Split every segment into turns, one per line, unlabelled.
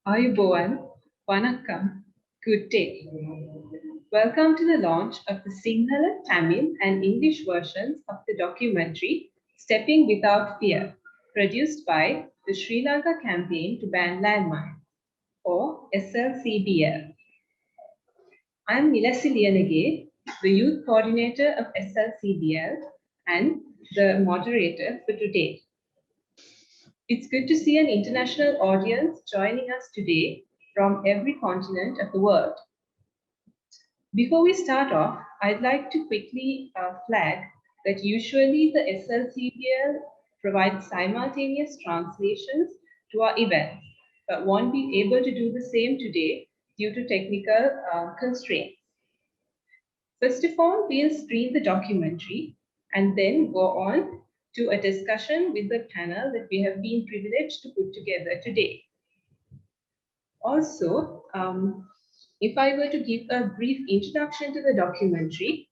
Ayubowan, Vanakkam, good day. Welcome to the launch of the Sinhala, Tamil, and English versions of the documentary Stepping Without Fear, produced by the Sri Lanka Campaign to Ban Landmines, or SLCBL. I am Nilasi Liyanage, the Youth Coordinator of SLCBL and the moderator for today. It's good to see an international audience joining us today from every continent of the world. Before we start off, I'd like to quickly flag that usually the SLCBL provides simultaneous translations to our events, but won't be able to do the same today due to technical constraints. First of all, we'll screen the documentary and then go on to a discussion with the panel that we have been privileged to put together today. Also, if I were to give a brief introduction to the documentary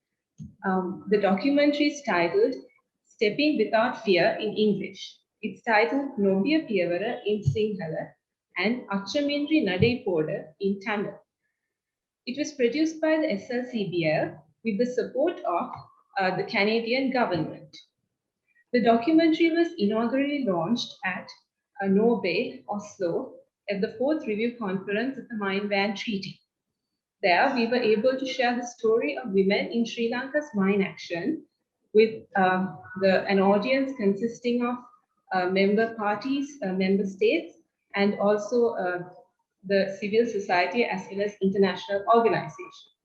is titled Stepping Without Fear in English. It's titled Nobiya Piyawara in Sinhala and Achamindri Nadai Poda in Tamil. It was produced by the SLCBL with the support of the Canadian government. The documentary was inaugurally launched at Norway, Oslo, at the 4th Review Conference of the Mine Ban Treaty. There, we were able to share the story of women in Sri Lanka's mine action with an audience consisting of member parties, member states, and also the civil society as well as international organizations.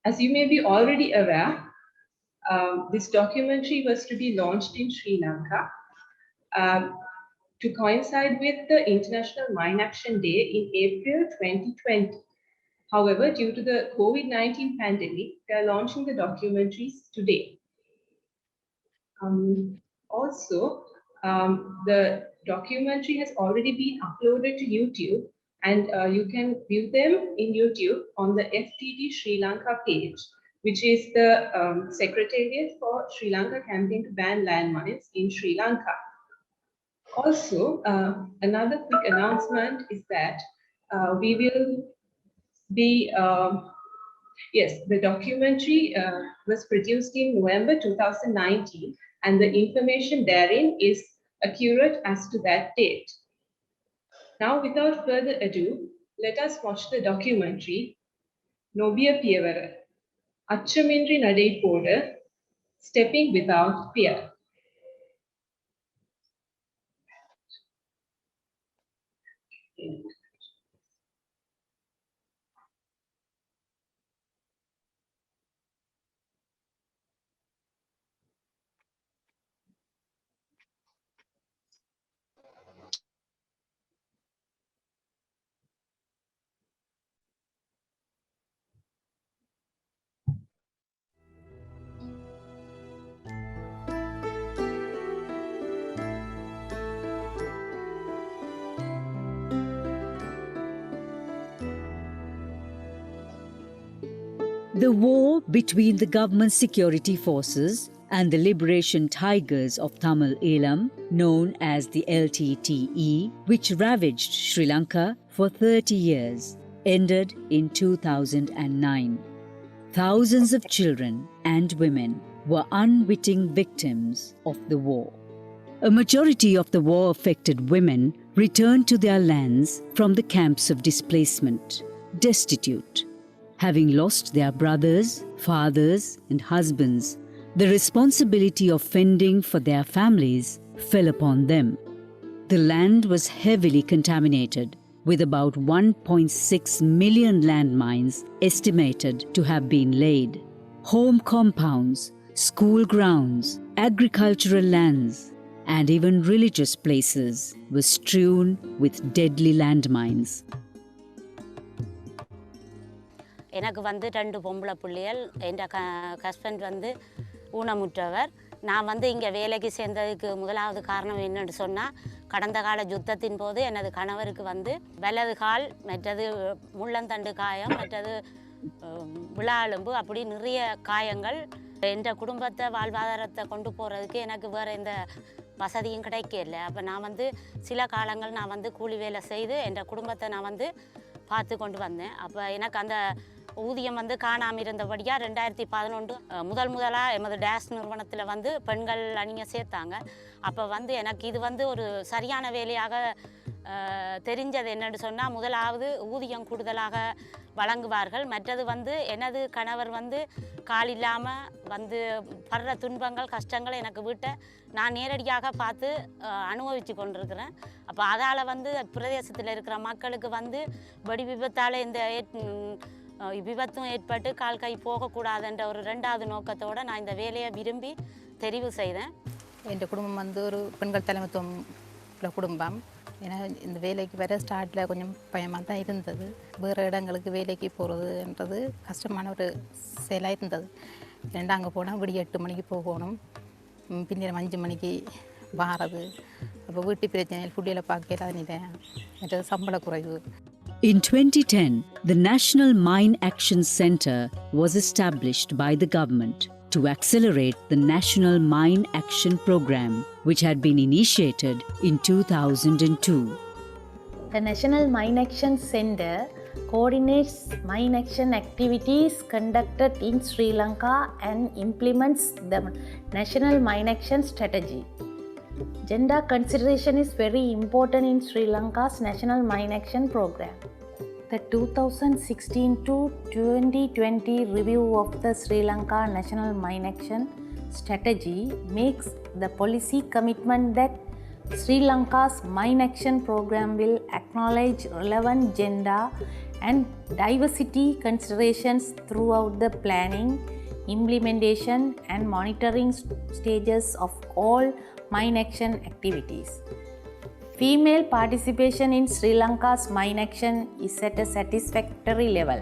As you may be already aware, this documentary was to be launched in Sri Lanka to coincide with the International Mine Action Day in April 2020. However, due to the COVID-19 pandemic, they are launching the documentaries today. Also, the documentary has already been uploaded to YouTube, and you can view them in YouTube on the FTD Sri Lanka page, which is the Secretariat for Sri Lanka Campaign to Ban Landmines in Sri Lanka. Also, another quick announcement is that we will be, yes, the documentary was produced in November 2019, and the information therein is accurate as to that date. Now, without further ado, let us watch the documentary, Nobiya Piyawara, Achamindri Nadai Poda, Stepping Without Fear.
The war between the government security forces and the Liberation Tigers of Tamil Eelam, known as the LTTE, which ravaged Sri Lanka for 30 years, ended in 2009. Thousands of children and women were unwitting victims of the war. A majority of the war-affected women returned to their lands from the camps of displacement, destitute. Having lost their brothers, fathers, and husbands, the responsibility of fending for their families fell upon them. The land was heavily contaminated, with about 1.6 million landmines estimated to have been laid. Home compounds, school grounds, agricultural lands, and even religious places were strewn with deadly landmines.
எனக்கு வந்து 2 பொம்பளை பிள்ளைகள் என் husband வந்து ஊனமுற்றவர். நான் வந்து இங்கே வேலைக்கு சேர்ந்ததுக்கு முதலாவது காரணம் என்னன்னு சொன்னால், கடந்த கால யுத்தத்தின் போது எனது கணவருக்கு வந்து வலது கால், மற்றது முள்ளந்தண்டு காயம், மற்றது விழாஎலும்பு, அப்படி நிறைய காயங்கள். என் குடும்பத்தை வாழ்வாதாரத்தை கொண்டு போகிறதுக்கு எனக்கு வேறு எந்த வசதியும் கிடைக்கல. அப்போ நான் வந்து சில காலங்கள் நான் வந்து கூலி வேலை செய்து என் குடும்பத்தை நான் வந்து பார்த்து கொண்டு வந்தேன். அப்போ எனக்கு அந்த ஊதியம் வந்து காணாமல் இருந்தபடியாக 2011 முதலாக எமது டேஸ் நிறுவனத்தில் வந்து பெண்கள் அணியை சேர்த்தாங்க. அப்போ வந்து எனக்கு இது வந்து ஒரு சரியான வேலையாக தெரிஞ்சது என்னென்னு சொன்னால், முதலாவது ஊதியம் கூடுதலாக வழங்குவார்கள். மற்றது வந்து எனது கணவர் வந்து கால் இல்லாமல் வந்து படுற துன்பங்கள் கஷ்டங்கள் எனக்கு வீட்டை நான் நேரடியாக பார்த்து அனுபவித்து கொண்டிருக்கிறேன். அப்போ அதால் வந்து பிரதேசத்தில் இருக்கிற மக்களுக்கு வந்து வெடி விபத்தால் இந்த விபத்தும் ஏற்பட்டு கால் கை போகக்கூடாதுன்ற ஒரு 2வது நோக்கத்தோடு நான் இந்த வேலையை விரும்பி தெரிவு செய்தேன்.
என் குடும்பம் வந்து ஒரு பெண்கள் தலைமைத்துவம் குடும்பம். ஏன்னா இந்த வேலைக்கு வர ஸ்டார்ட்டில் கொஞ்சம் பயமாக தான் இருந்தது. வேறு இடங்களுக்கு வேலைக்கு போகிறதுன்றது கஷ்டமான ஒரு செயலாக இருந்தது. ஏன்னா அங்கே போனால் விடிய 8 மணிக்கு போகணும், பின்னர் 5 மணிக்கு வாரது. அப்போ வீட்டு பிரச்சனைகள் ஃபுட்டில் பார்க்கல மற்றது சம்பள குறைவு.
In 2010, the National Mine Action Centre was established by the government to accelerate the National Mine Action Programme, which had been initiated in 2002.
The National Mine Action Centre coordinates mine action activities conducted in Sri Lanka and implements the National Mine Action Strategy. Gender consideration is very important in Sri Lanka's National Mine Action Programme. The 2016 to 2020 review of the Sri Lanka National Mine Action Strategy makes the policy commitment that Sri Lanka's Mine Action Programme will acknowledge relevant gender and diversity considerations throughout the planning, implementation and monitoring stages of all mine action activities. Female participation in Sri Lanka's mine action is at a satisfactory level.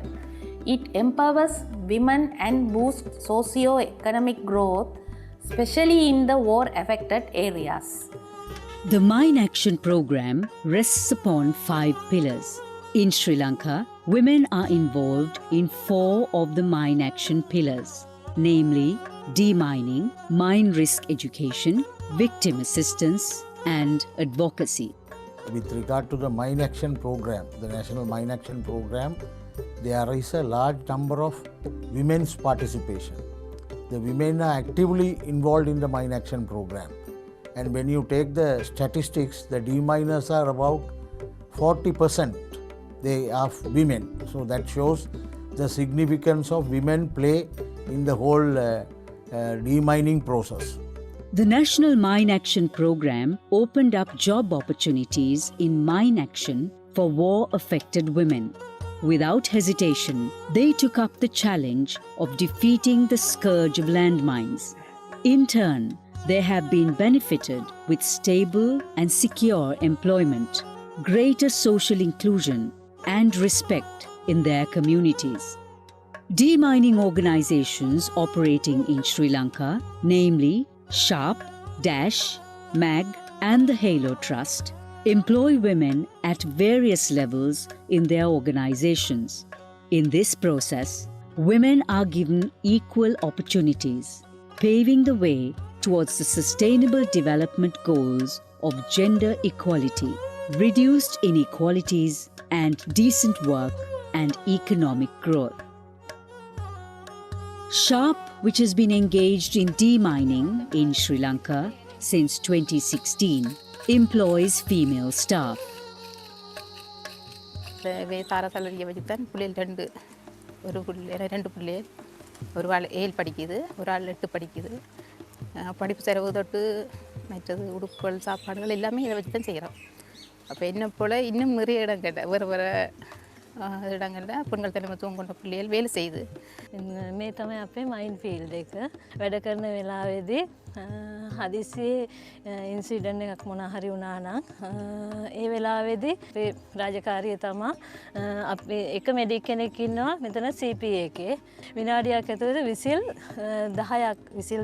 It empowers women and boosts socio-economic growth, especially in the war-affected areas.
The Mine Action Programme rests upon 5 pillars. In Sri Lanka, women are involved in 4 of the mine action pillars, namely demining, mine risk education, victim assistance, and advocacy.
With regard to the Mine Action Programme, the National Mine Action Programme, there is a large number of women's participation. The women are actively involved in the Mine Action Programme. And when you take the statistics, the deminers are about 40%. They are women. So that shows the significance of women play in the whole demining process.
The National Mine Action Programme opened up job opportunities in mine action for war-affected women. Without hesitation, they took up the challenge of defeating the scourge of landmines. In turn, they have been benefited with stable and secure employment, greater social inclusion, and respect in their communities. Demining organizations operating in Sri Lanka, namely SHARP, DASH, MAG, and the Halo Trust, employ women at various levels in their organizations. In this process, women are given equal opportunities, paving the way towards the sustainable development goals of gender equality, reduced inequalities, and decent work and economic growth. SHARP, which has been engaged in demining in Sri Lanka since 2016, employs female staff.
தாரசாலையை வச்சு தான் பிள்ளைகள் 2 பிள்ளைகள், ஒரு ஆள் 7 படிக்குது, ஒரு ஆள் 8 படிக்குது. படிப்பு செலவு தொட்டு மற்றது உடுப்புகள் சாப்பாடுகள் எல்லாமே இதை வச்சு தான் செய்கிறோம். அப்போ என்ன போல் இன்னும் நிறைய இடங்கள்ல வேறு இடங்களில் பெண்கள் தலைமைத்துவம் கொண்ட பிள்ளைகள் வேலை செய்யுது.
මේ තමයි අපේ මයින් ෆීල්ඩ් එක. වැඩ කරන වෙලාවේදී හදිසියේ ඉන්සිඩන්ට් එකක් මොනවා හරි වුණා නම් ඒ වෙලාවේදී අපේ රාජකාරිය තමයි අපි එක මෙඩික් කෙනෙක් ඉන්නවා මෙතන CPA එකේ විනාඩියක් ඇතුළත විසිල්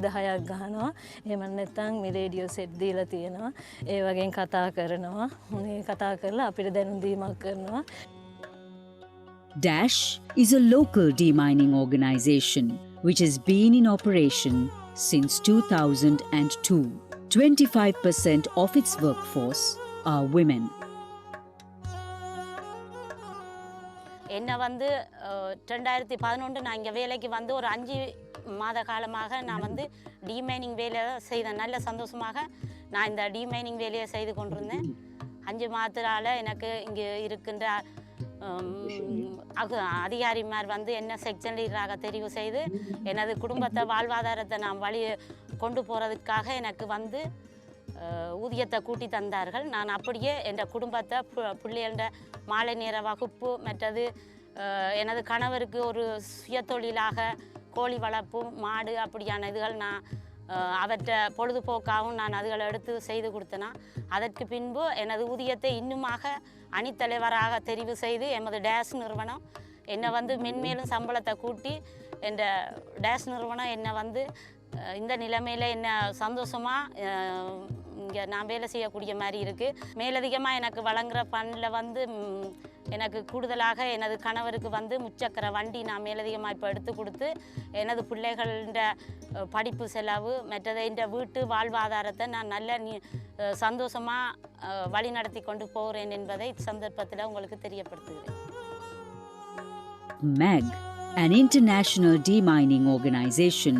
10ක් ගහනවා. එහෙම නැත්නම් මේ රේඩියෝ සෙට් දීලා තියෙනවා. ඒ වගේන් කතා කරනවා. මේ කතා කරලා අපිට දැනුම් දීමක් කරනවා.
DASH is a local demining organization which has been in operation since 2002. 25% of its workforce are women.
என்னை வந்து 2011 நான் இங்கே வேலைக்கு வந்து ஒரு 5 மாத காலமாக நான் வந்து டிமைனிங் வேலையை செய்தேன். நல்ல சந்தோஷமாக நான் இந்த டிமைனிங் வேலையை செய்து கொண்டிருந்தேன். 5 மாதத்தால் எனக்கு இங்கே இருக்கின்ற அதிகாரிமார் வந்து என்ன செக்ஷன் லீடராக தெரிவு செய்து எனது குடும்பத்தை வாழ்வாதாரத்தை நான் கொண்டு போகிறதுக்காக எனக்கு வந்து ஊதியத்தை கூட்டி தந்தார்கள். நான் அப்படியே என் குடும்பத்தை பிள்ளைகள மாலை நேர வகுப்பு மற்றது எனது கணவருக்கு ஒரு சுயதொழிலாக கோழி வளர்ப்பு மாடு அப்படியான இதுகள் நான் அவற்றை பொழுதுபோக்காகவும் நான் அதுகளை எடுத்து செய்து கொடுத்தேனா. அதற்கு பின்பு எனது ஊதியத்தை இன்னுமாக அணித்தலைவராக தெரிவு செய்து எமது டேஸ் நிறுவனம் என்னை வந்து மென்மேலும் சம்பளத்தை கூட்டி என் டேஸ் நிறுவனம் என்னை வந்து இந்த நிலைமையில் என்ன சந்தோஷமாக இங்கே நான் வேலை செய்யக்கூடிய மாதிரி இருக்குது. மேலதிகமாக எனக்கு வழங்குகிற ஃபண்டில் வந்து எனக்கு கூடுதலாக எனது கணவருக்கு வந்து முச்சக்கர வண்டி நான் மேலதிகமாக இப்போ எடுத்து கொடுத்து எனது பிள்ளைகள படிப்பு செலவு மற்றது இந்த வீட்டு வாழ்வாதாரத்தை நான் நல்ல சந்தோஷமாக வழி நடத்தி கொண்டு போகிறேன் என்பதை சந்தர்ப்பத்தில் உங்களுக்கு தெரியப்படுத்துகிறேன்.
MAG, an international demining organization,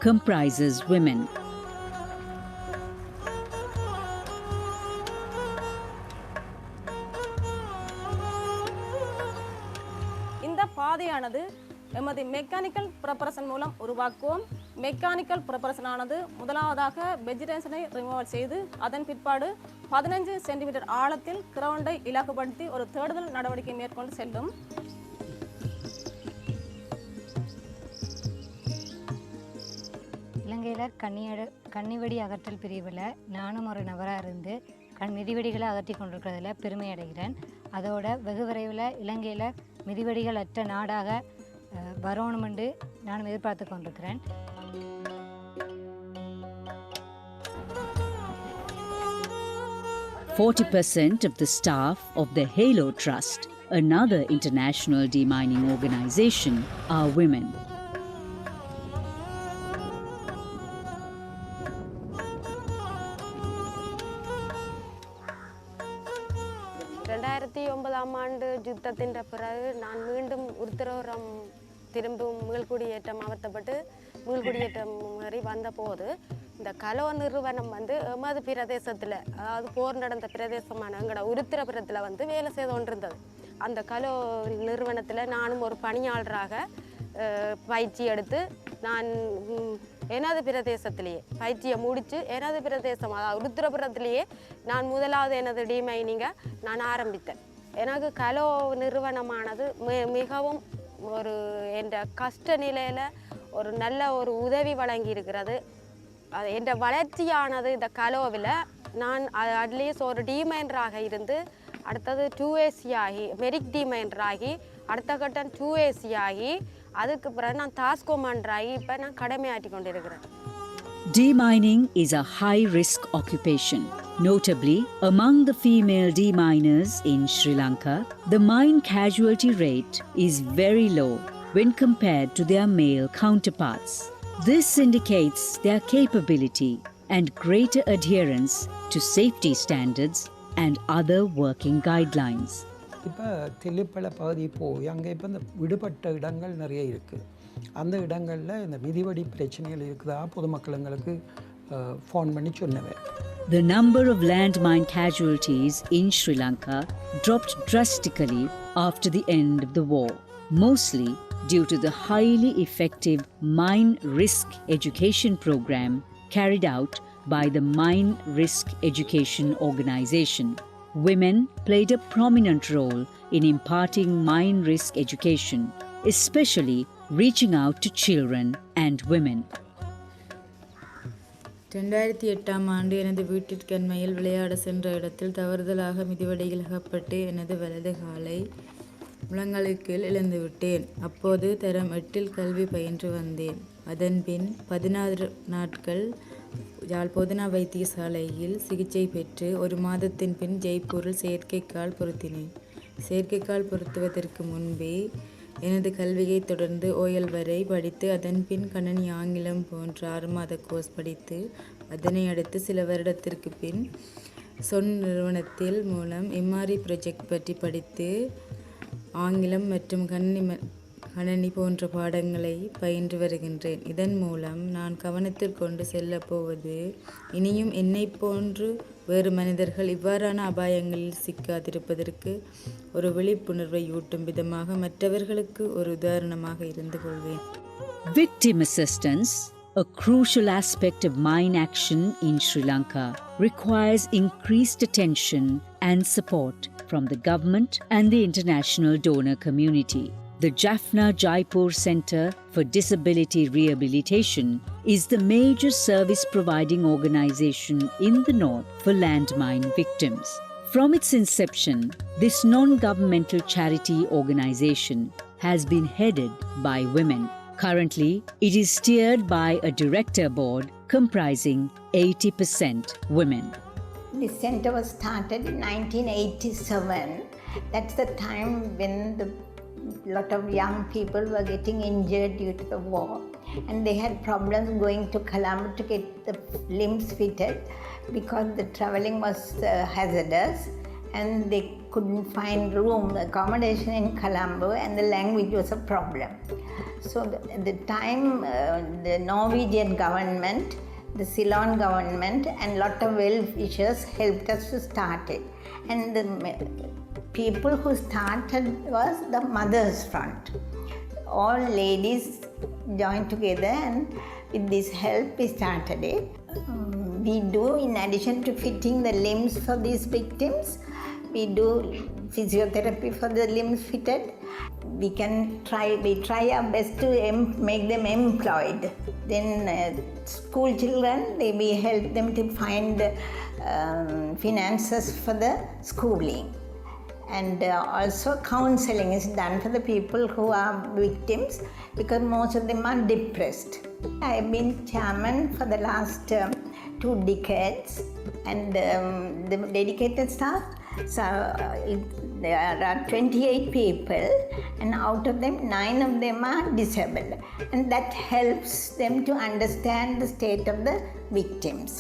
comprises women.
இந்த பாதையானது எமது மெக்கானிக்கல் ப்ரிப்பரேஷன் மூலம் உருவாக்குவோம். மெக்கானிக்கல் ப்ரிப்பரேஷன் ஆனது முதலாவதாக வெஜிடேஷனை ரிமூவல் செய்து அதன் பிற்பாடு 15 சென்டிமீட்டர் ஆழத்தில் கிரவுண்டை இலகுபடுத்தி ஒரு தேடுதல் நடவடிக்கை மேற்கொண்டு செல்லும்.
இலங்கையில் கன்னிவெடி அகற்றல் பிரிவில் நானும் ஒரு நபராக இருந்து மிதிவெடிகளை அகற்றி கொண்டிருக்கிறதுல பெருமை அடைகிறேன். அதோட வெகு விரைவில் இலங்கையில் மிதிவெடிகள் அற்ற நாடாக வரணும் என்று நானும் எதிர்பார்த்து கொண்டிருக்கிறேன்.
%40 of the staff of the Halo Trust, another international demining organization, are women.
ஆண்டு யுத்தத்தின் பிறகு நான் மீண்டும் உருத்திரபுரம் திரும்பும் மீள்குடியேற்றம் அமர்த்தப்பட்டு மீள்குடியேற்றம் மாதிரி வந்தபோது இந்த கலோ நிறுவனம் வந்து எமது பிரதேசத்தில், அதாவது போர் நடந்த பிரதேசமான எங்களோட உருத்திரபுரத்தில் வந்து வேலை செய்து கொண்டிருந்தது. அந்த கலோ நிறுவனத்தில் நானும் ஒரு பணியாளராக பயிற்சி எடுத்து நான் எனது பிரதேசத்திலேயே பயிற்சியை முடித்து எனது பிரதேசம் அதாவது உருத்திரபுரத்திலேயே நான் முதலாவது எனது டிமைனிங்கை நான் ஆரம்பித்தேன். எனக்கு கலோ நிறுவனமானது மிகவும் ஒரு என் கஷ்ட நிலையில் ஒரு நல்ல ஒரு உதவி வழங்கி இருக்கிறது. அது என் வளர்ச்சியானது இந்த கலோவில் நான் அட்லீஸ்ட் ஒரு டிமைனராக இருந்து அடுத்தது 2AC ஆகி மெரிக் டிமைனராகி அடுத்த கட்டம் 2AC ஆகி அதுக்கு பிறகு நான் டாஸ்க் கமாண்டராகி இப்போ நான் கடமையாற்றி கொண்டிருக்கிறேன்.
Demining is a high-risk occupation. Notably, among the female deminers in Sri Lanka, the mine casualty rate is very low when compared to their male counterparts. This indicates their capability and greater adherence to safety standards and other working guidelines.
இப்போ தெல்லிப்பள பகுதி போய் அங்கே இப்போ இந்த விடுபட்ட இடங்கள் நிறைய இருக்குது. அந்த இடங்களில் இந்த மிதிவடி பிரச்சனைகள் இருக்குதா பொதுமக்களுங்களுக்கு ஃபோன் பண்ணி சொன்னவன்.
The number of landmine casualties in Sri Lanka dropped drastically after the end of the war, mostly due to the highly effective mine risk education program carried out by the Mine Risk Education Organization. Women played a prominent role in imparting mine risk education, especially reaching out to children and women.
2008 ஆண்டு எனது வீட்டிற்கண்மையில் விளையாட சென்ற இடத்தில் தவறுதலாக மிதிவடியில் அகப்பட்டு எனது வலது காலை முழங்காலுக்கு இழந்துவிட்டேன். அப்போது தரம் 8 கல்வி பயின்று வந்தேன். அதன்பின் 16 நாட்கள் யாழ் பொதுனா வைத்தியசாலையில் சிகிச்சை பெற்று 1 மாதத்தின் பின் ஜெய்ப்பூரில் செயற்கைக்கால் பொருத்தினேன். செயற்கைக்கால் பொருத்துவதற்கு முன்பே எனது கல்வியை தொடர்ந்து OL வரை படித்து அதன்பின் கணனி ஆங்கிலம் போன்ற 6 மாத கோர்ஸ் படித்து அதனை அடுத்து சில வருடத்திற்கு பின் சொன் நிறுவனத்தில் மூலம் எம்ஆர்இ ப்ராஜெக்ட் பற்றி படித்து ஆங்கிலம் மற்றும் கணனி போன்ற பாடங்களை பயின்று வருகின்றேன். இதன் மூலம் நான் கவனத்தில் கொண்டு செல்லப் போவது, இனியும் என்னை போன்று வேறு மனிதர்கள் இவ்வாறான அபாயங்களில் சிக்காதிருப்பதற்கு ஒரு விழிப்புணர்வை ஊட்டும் விதமாக மற்றவர்களுக்கு ஒரு உதாரணமாக இருந்து கொள்வேன்.
Victim assistance, a crucial aspect of mine action in Sri Lanka, requires increased attention and support from the government and the international donor community. The Jaffna Jaipur Centre for Disability Rehabilitation is the major service providing organisation in the north for landmine victims. From its inception, this non-governmental charity organisation has been headed by women. Currently, it is steered by a director board comprising 80% women.
This centre was started in 1987. That's the time when the lot of young people were getting injured due to the war, and they had problems going to Colombo to get the limbs fitted because the travelling was hazardous and they couldn't find room accommodation in Colombo, and the language was a problem. So at the time the Norwegian government, the Ceylon government and lot of well-wishers helped us to start it, and the people who started was the Mothers Front. All ladies joined together, and with this help we started it. We do, in addition to fitting the limbs for these victims, we do physiotherapy for the limbs fitted. We try our best to make them employed. Then school children, we help them to find finances for the schooling. And also counseling is done for the people who are victims, because most of them are depressed. I have been chairman for the last 2 decades, and the dedicated staff, so there are 28 people, and out of them 9 of them are disabled, and that helps them to understand the state of the victims.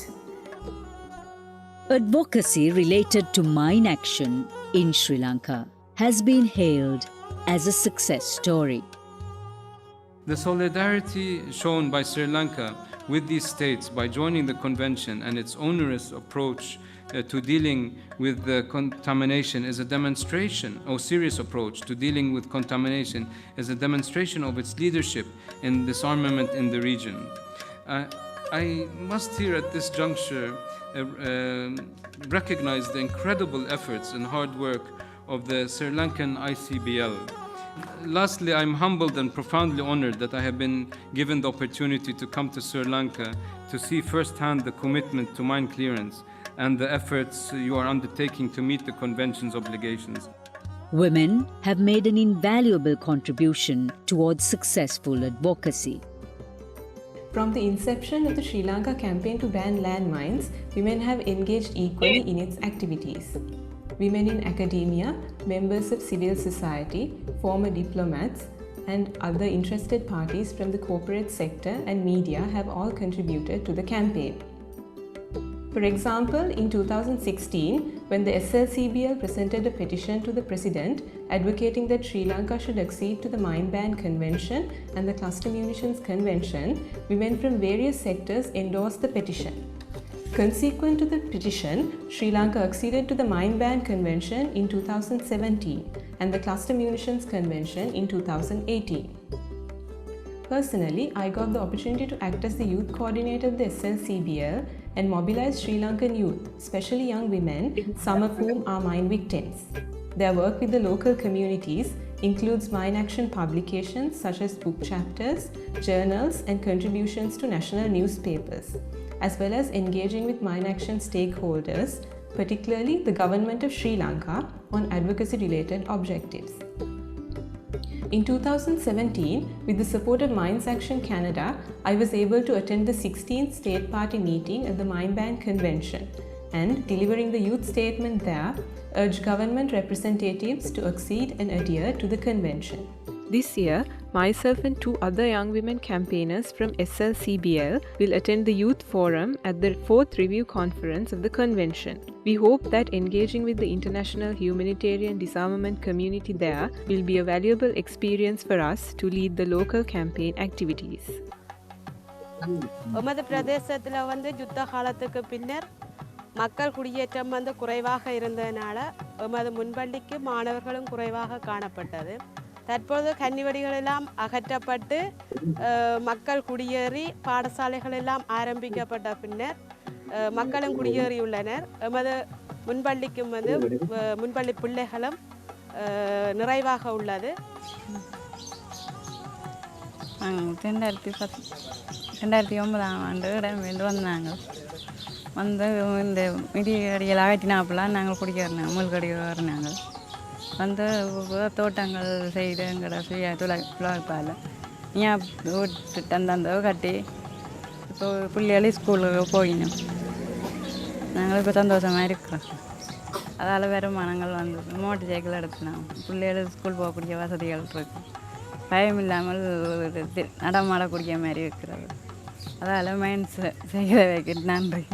Advocacy related to mine action in Sri Lanka has been hailed as a success story.
The solidarity shown by Sri Lanka with these states by joining the convention and its onerous approach to dealing with the contamination is a demonstration, or serious approach to dealing with contamination is a demonstration of its leadership in disarmament in the region. I must here at this juncture recognize the incredible efforts and hard work of the Sri Lankan ICBL. Lastly, I'm humbled and profoundly honored that I have been given the opportunity to come to Sri Lanka to see firsthand the commitment to mine clearance and the efforts you are undertaking to meet the Convention's obligations.
Women have made an invaluable contribution towards successful advocacy.
From the inception of the Sri Lanka campaign to ban landmines, women have engaged equally in its activities. Women in academia, members of civil society, former diplomats, and other interested parties from the corporate sector and media have all contributed to the campaign. For example, in 2016, when the SLCBL presented a petition to the President advocating that Sri Lanka should accede to the Mine Ban Convention and the Cluster Munitions Convention, women from various sectors endorsed the petition. Consequent to the petition, Sri Lanka acceded to the Mine Ban Convention in 2017 and the Cluster Munitions Convention in 2018. Personally, I got the opportunity to act as the youth coordinator of the SLCBL and mobilize Sri Lankan youth, especially young women, some of whom are mine victims. Their work with the local communities includes mine action publications such as book chapters, journals, and contributions to national newspapers, as well as engaging with mine action stakeholders, particularly the government of Sri Lanka, on advocacy-related objectives. In 2017, with the support of Mines Action Canada, I was able to attend the 16th State Party meeting at the Mine Ban Convention and, delivering the youth statement there, urged government representatives to accede and adhere to the convention.
This year,
myself and 2 other young women campaigners from SLCBL will attend the Youth Forum at the 4th Review Conference of the Convention. We hope that engaging with the international humanitarian disarmament community there will be a valuable experience for us to lead the local campaign activities.
எமது பிரதேசத்தில் வந்து யுத்த காலத்துக்கு பின்னர் மக்கள் குடியேற்றம் வந்து குறைவாக இருந்ததனால எமது முன்பள்ளிக்கு மாணவர்களும் குறைவாக காணப்பட்டது. தற்போது கன்னிவெடிகள் எல்லாம் அகற்றப்பட்டு மக்கள் குடியேறி பாடசாலைகள் எல்லாம் ஆரம்பிக்கப்பட்ட பின்னர் மக்களும் குடியேறியுள்ளனர். எமது முன்பள்ளிக்கும் வந்து முன்பள்ளி பிள்ளைகளும் நிறைவாக உள்ளது.
2009 ஆண்டு இடம்பெயர்ந்து வந்தாங்க. வந்து இந்த மிதியடிகள் அகற்றினாப்பெல்லாம் நாங்கள் குடிக்கிறோம் மூழ்கடிக்கிறோம். வந்து தோட்டங்கள் செய்து எங்களோட சுய துளைப்பால் ஏன் விட்டுட்டு அந்த கட்டி இப்போ பிள்ளைகளும் ஸ்கூலுக்கு போயினோம். நாங்கள் இப்போ சந்தோஷமாக இருக்கிறோம். அதால் வருமானங்கள் வந்தது. மோட்டர் சைக்கிள் எடுத்துனோம். பிள்ளைகள் ஸ்கூல் போகக்கூடிய வசதிகள் இருக்குது. பயம் இல்லாமல் நடமாடக்கூடிய மாதிரி இருக்கிறது. அதால் மைன்ஸ் செய்கிற வைக்க நன்றி.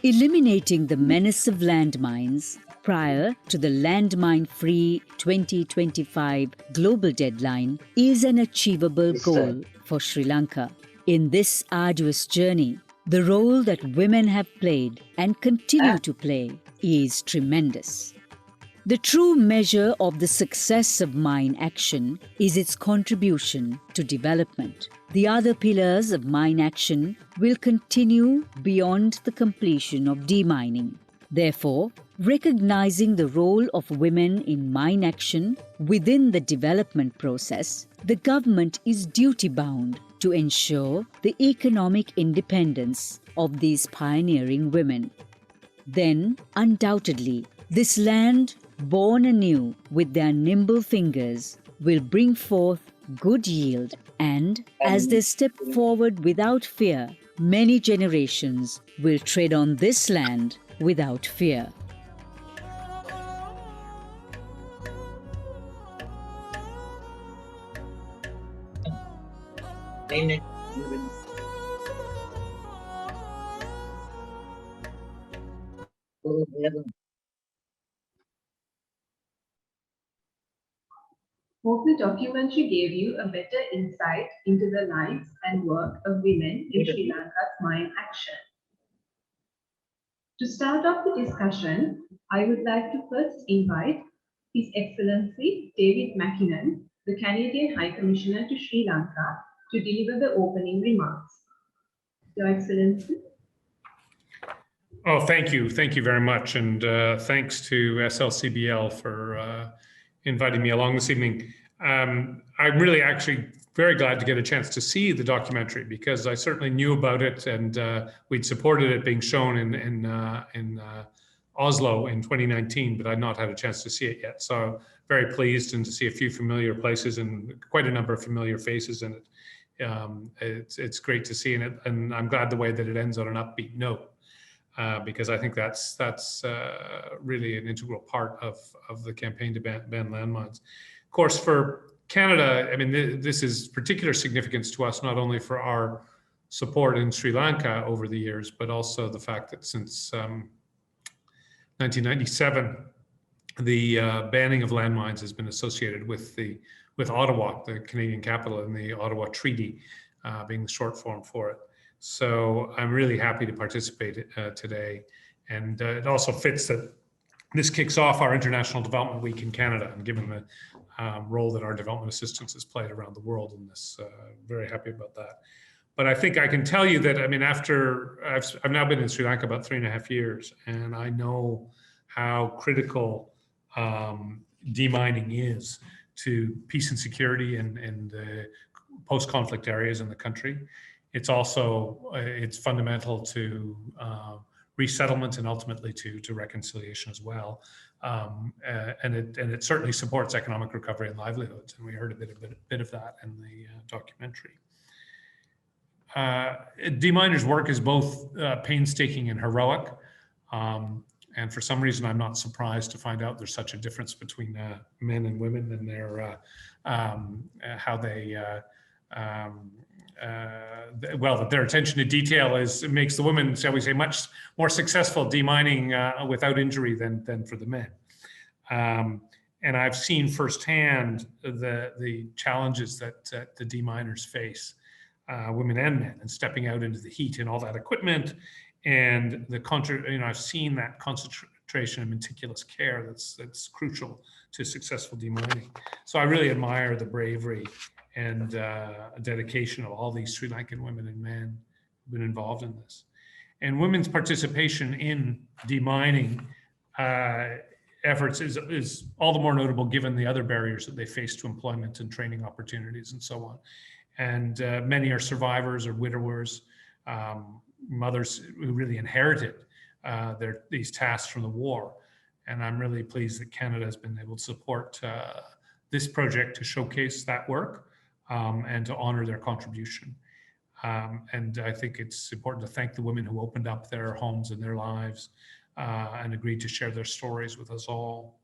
Eliminating the menace of landmines prior to the landmine-free 2025 global deadline is an achievable goal for Sri Lanka. In this arduous journey, the role that women have played and continue to play is tremendous. The true measure of the success of mine action is its contribution to development. The other pillars of mine action will continue beyond the completion of demining. Therefore, recognizing the role of women in mine action within the development process, the government is duty-bound to ensure the economic independence of these pioneering women. Then, undoubtedly, this land, born anew with their nimble fingers, will bring forth good yield, and as they step forward without fear, many generations will tread on this land without fear.
Hope the documentary gave you a better insight into the lives and work of women in Sri Lanka's mine action. To start off the discussion, I would like to first invite His Excellency David Mackinnon, the Canadian High Commissioner to Sri Lanka, to deliver the opening remarks. Your Excellency.
Oh, thank you. Thank you very much. And thanks to SLCBL for inviting me along this evening. I'm really actually very glad to get a chance to see the documentary because I certainly knew about it and we'd supported it being shown in Oslo in 2019, but I'd not had a chance to see it yet. So very pleased and to see a few familiar places and quite a number of familiar faces in it. It's great to see in it, and I'm glad the way that it ends on an upbeat note. Because I think that's really an integral part of the campaign to ban landmines. Of course, for Canada, I mean, this is particular significance to us, not only for our support in Sri Lanka over the years, but also the fact that since 1997, the banning of landmines has been associated with Ottawa, the Canadian capital, and the Ottawa Treaty being the short form for it. So I'm really happy to participate today. And it also fits that this kicks off our International Development Week in Canada, and given the role that our development assistance has played around the world in this, very happy about that. But I think I can tell you that, I mean, after I've now been in Sri Lanka about 3.5 years, and I know how critical demining is to peace and security in the post-conflict areas in the country. It's also, it's fundamental to resettlement and ultimately to reconciliation as well. And it certainly supports economic recovery and livelihoods. And we heard a bit of that in the documentary. Deminers' work is both painstaking and heroic. And for some reason, I'm not surprised to find out there's such a difference between men and women and their how they well, their attention to detail makes the women, shall we say, much more successful demining without injury than for the men. And I've seen firsthand the challenges that the deminers face, women and men, and stepping out into the heat and all that equipment, and I've seen that concentration and meticulous care that's crucial to successful demining. So I really admire the bravery and dedication of all these Sri Lankan women and men who've been involved in this. And women's participation in demining efforts is all the more notable given the other barriers that they face to employment and training opportunities and so on. And many are survivors or widowers, mothers who really inherited these tasks from the war. And I'm really pleased that Canada has been able to support this project to showcase that work and to honor their contribution. And I think it's important to thank the women who opened up their homes and their lives and agreed to share their stories with us all.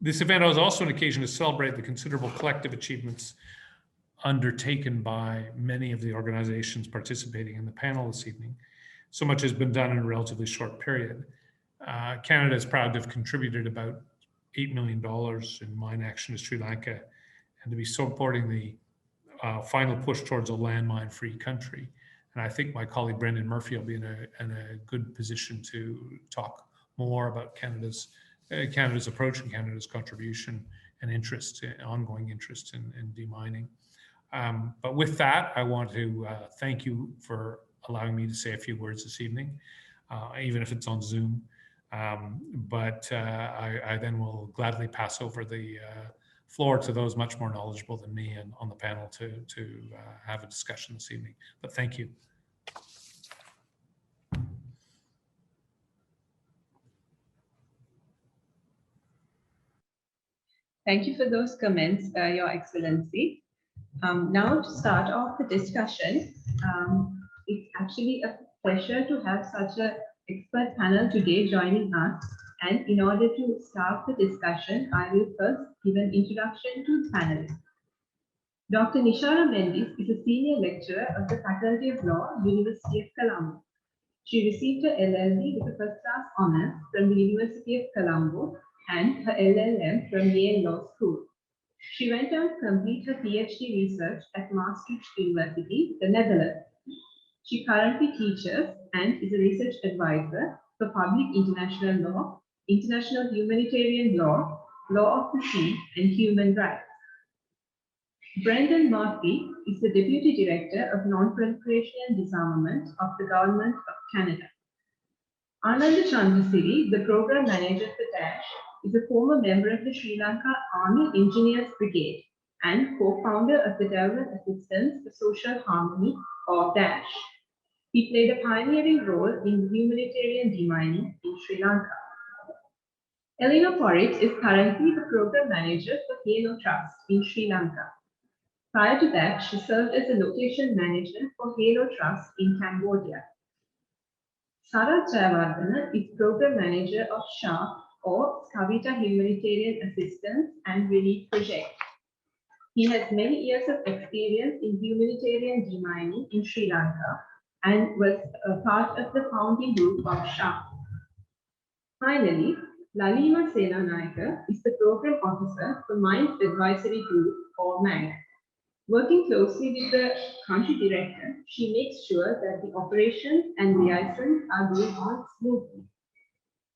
This event was also an occasion to celebrate the considerable collective achievements undertaken by many of the organizations participating in the panel this evening. So much has been done in a relatively short period. Canada is proud to have contributed about $8 million in mine action to Sri Lanka and to be supporting the final push towards a landmine-free country. And I think my colleague Brendan Murphy will be in a good position to talk more about Canada's approach and Canada's contribution and interest, ongoing interest in demining. But with that, I want to thank you for allowing me to say a few words this evening, even if it's on Zoom. But I then will gladly pass over the floor to those much more knowledgeable than me and on the panel to have a discussion this evening. But thank you.
Thank you for those comments, Your Excellency. Now to start off the discussion, it's actually a pleasure to have such an expert panel today joining us. And in order to start the discussion, I will first give an introduction to the panelists. Dr. Nishara Mendis is a senior lecturer of the Faculty of Law, University of Colombo. She received her LLB with a first-class honours from the University of Colombo and her LLM from Yale Law School. She went on to complete her PhD research at Maastricht University, the Netherlands. She currently teaches and is a research advisor for public international law, international humanitarian law, law of the sea, and human rights. Brendan Murphy is the Deputy Director of Non-Proliferation and Disarmament of the Government of Canada. Ananda Chandrasiri, the Program Manager for DASH, is a former member of the Sri Lanka Army Engineers Brigade and co-founder of the Development Assistance for Social Harmony, or DASH. He played a pioneering role in humanitarian demining in Sri Lanka. Elena Porritt is currently the Program Manager for Halo Trust in Sri Lanka. Prior to that, she served as a Location Manager for Halo Trust in Cambodia. Sarath Jayawardena is Program Manager of SHA, or Skavita Humanitarian Assistance and Relief Project. He has many years of experience in humanitarian demining in Sri Lanka and was a part of the founding group of SHA. Finally, Lalima Senanayake is the Program Officer for Mines Advisory Group, or MAG. Working closely with the country director, she makes sure that the operations and liaisons are going on smoothly.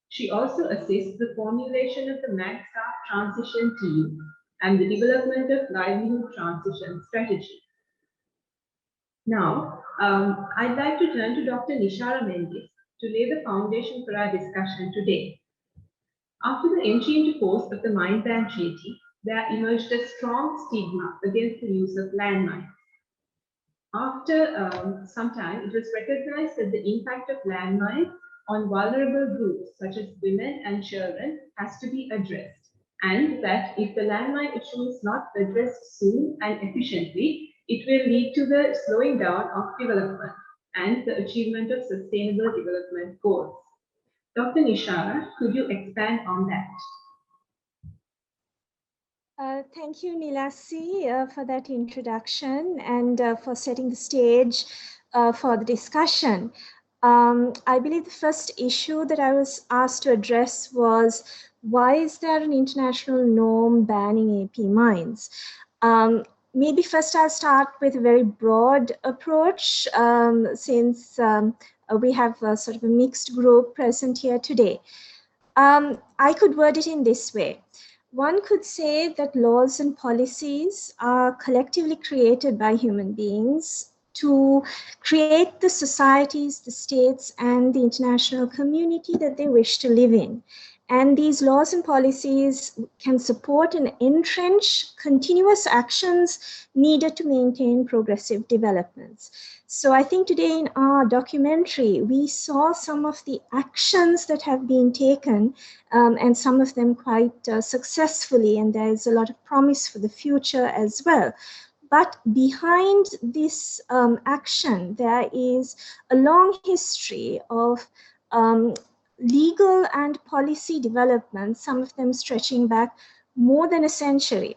She also assists the formulation of the MAG staff transition team and the development of livelihood transition strategy. Now, I'd like to turn to Dr. Nishara Mendis to lay the foundation for our discussion today. After the entry into force of the Mine Ban Treaty, there emerged a strong stigma against the use of landmines. After some time, it was recognized that the impact of landmines on vulnerable groups such as women and children has to be addressed, and that if the landmine issue is not addressed soon and efficiently, it will lead to the slowing down of development and the achievement of Sustainable Development Goals. Dr. Nishara, could you expand on that?
Thank you, Nilasi, for that introduction and for setting the stage for the discussion. I believe the first issue that I was asked to address was, why is there an international norm banning AP mines? Maybe first I'll start with a very broad approach, since we have sort of a mixed group present here today. I could word it in this way. One could say that laws and policies are collectively created by human beings to create the societies, the states, and the international community that they wish to live in. And these laws and policies can support and entrench continuous actions needed to maintain progressive developments. So I think today in our documentary, we saw some of the actions that have been taken, and some of them quite successfully, and there is a lot of promise for the future as well. But behind this action, there is a long history of legal and policy developments, some of them stretching back more than a century.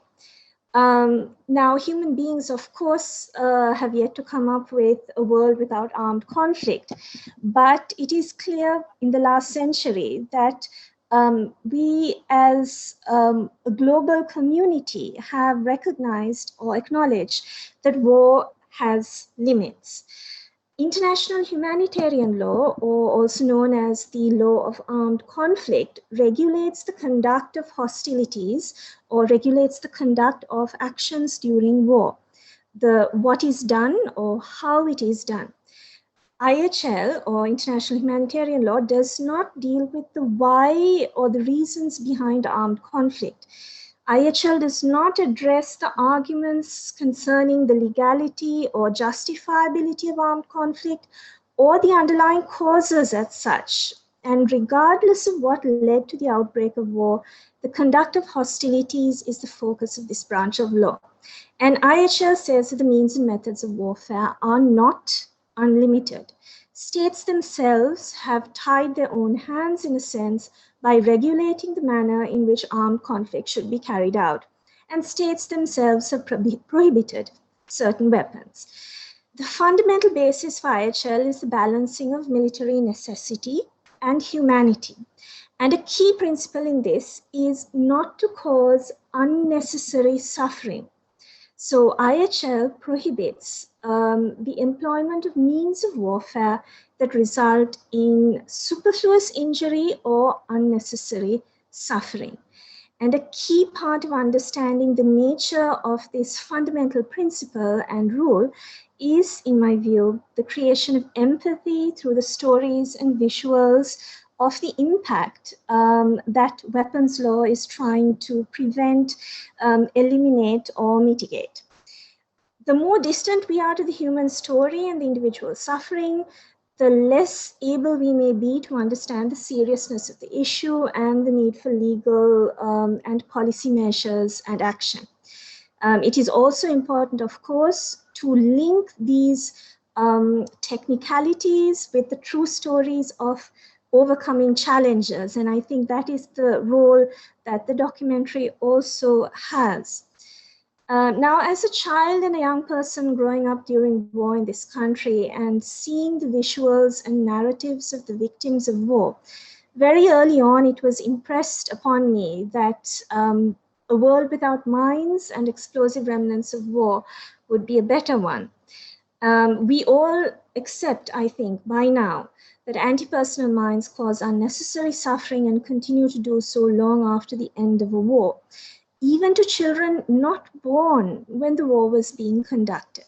Now, human beings, of course, have yet to come up with a world without armed conflict. But it is clear in the last century that we as a global community have recognized or acknowledged that war has limits. International humanitarian law, or also known as the law of armed conflict, regulates the conduct of hostilities or regulates the conduct of actions during war, what is done or how it is done. IHL, or International Humanitarian Law, does not deal with the why or the reasons behind armed conflict. IHL does not address the arguments concerning the legality or justifiability of armed conflict or the underlying causes as such. And regardless of what led to the outbreak of war, the conduct of hostilities is the focus of this branch of law. And IHL says that the means and methods of warfare are not unlimited. States themselves have tied their own hands, in a sense, by regulating the manner in which armed conflict should be carried out. And states themselves have prohibited certain weapons. The fundamental basis for IHL is the balancing of military necessity and humanity. And a key principle in this is not to cause unnecessary suffering. So IHL prohibits the employment of means of warfare that result in superfluous injury or unnecessary suffering. And a key part of understanding the nature of this fundamental principle and rule is, in my view, the creation of empathy through the stories and visuals of the impact that weapons law is trying to prevent, eliminate, or mitigate. The more distant we are to the human story and the individual suffering, the less able we may be to understand the seriousness of the issue and the need for legal and policy measures and action. It is also important, of course, to link these technicalities with the true stories of overcoming challenges. And I think that is the role that the documentary also has. Now, as a child and a young person growing up during war in this country and seeing the visuals and narratives of the victims of war, very early on it was impressed upon me that a world without mines and explosive remnants of war would be a better one. We all accept, I think, by now, that anti-personnel mines cause unnecessary suffering and continue to do so long after the end of a war, even to children not born when the war was being conducted.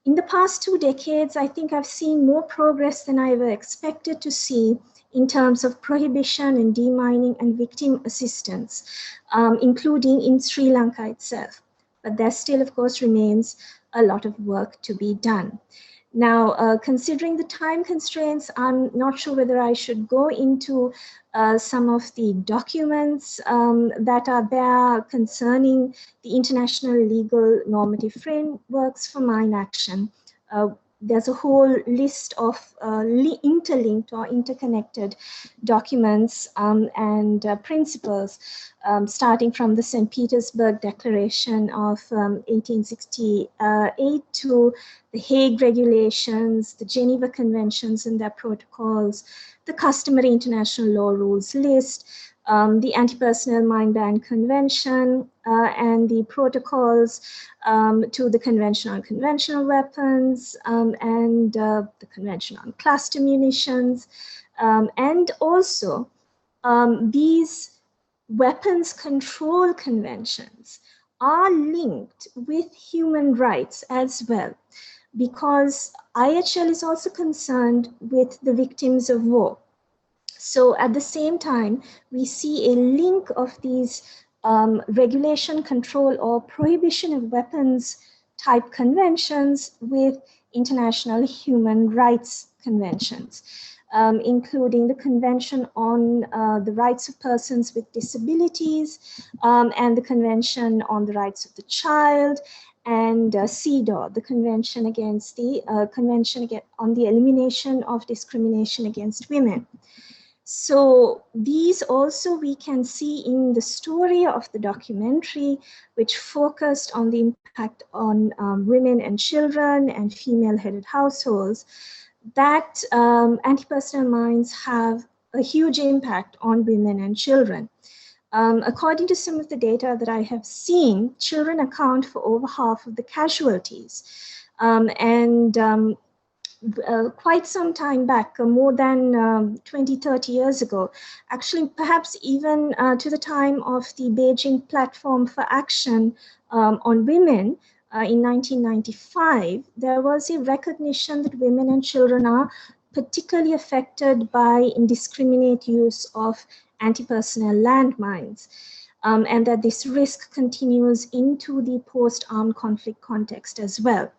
In the past 2 decades, I think I've seen more progress than I ever expected to see in terms of prohibition and demining and victim assistance, including in Sri Lanka itself. But there still, of course, remains a lot of work to be done. Now, considering the time constraints, I'm not sure whether I should go into some of the documents that are there concerning the international legal normative frameworks for mine action. there's a whole list of interlinked or interconnected documents and principles, starting from the St. Petersburg Declaration of 1868 to the Hague Regulations, the Geneva Conventions and their protocols, the customary international law rules list, the Anti-Personnel Mine Ban Convention, and the protocols to the Convention on Conventional Weapons and the Convention on Cluster Munitions, and also these weapons control conventions are linked with human rights as well, because IHL is also concerned with the victims of war. So at the same time, we see a link of these regulation, control, or prohibition of weapons type conventions with international human rights conventions, including the Convention on the Rights of Persons with Disabilities and the Convention on the Rights of the Child, and CEDAW, the Convention against the on the Elimination of Discrimination against Women. So these also we can see in the story of the documentary, which focused on the impact on women and children and female-headed households, that anti-personnel mines have a huge impact on women and children. According to some of the data that I have seen, children account for over half of the casualties. Quite some time back, more than 20, 30 years ago, actually perhaps even to the time of the Beijing Platform for Action on Women in 1995, there was a recognition that women and children are particularly affected by indiscriminate use of anti-personnel landmines, and that this risk continues into the post-armed conflict context as well.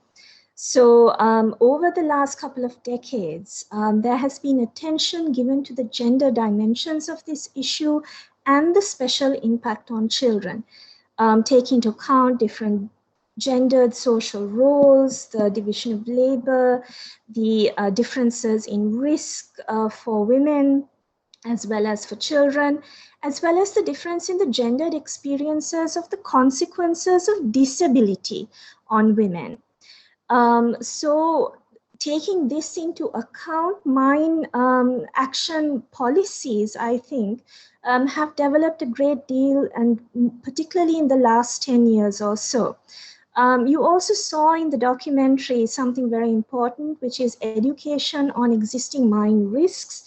So over the last couple of decades, there has been attention given to the gender dimensions of this issue and the special impact on children, taking into account different gendered social roles, the division of labor, the differences in risk for women, as well as for children, as well as the difference in the gendered experiences of the consequences of disability on women. So taking this into account, mine action policies, I think, have developed a great deal, and particularly in the last 10 years or so. You also saw in the documentary something very important, which is education on existing mine risks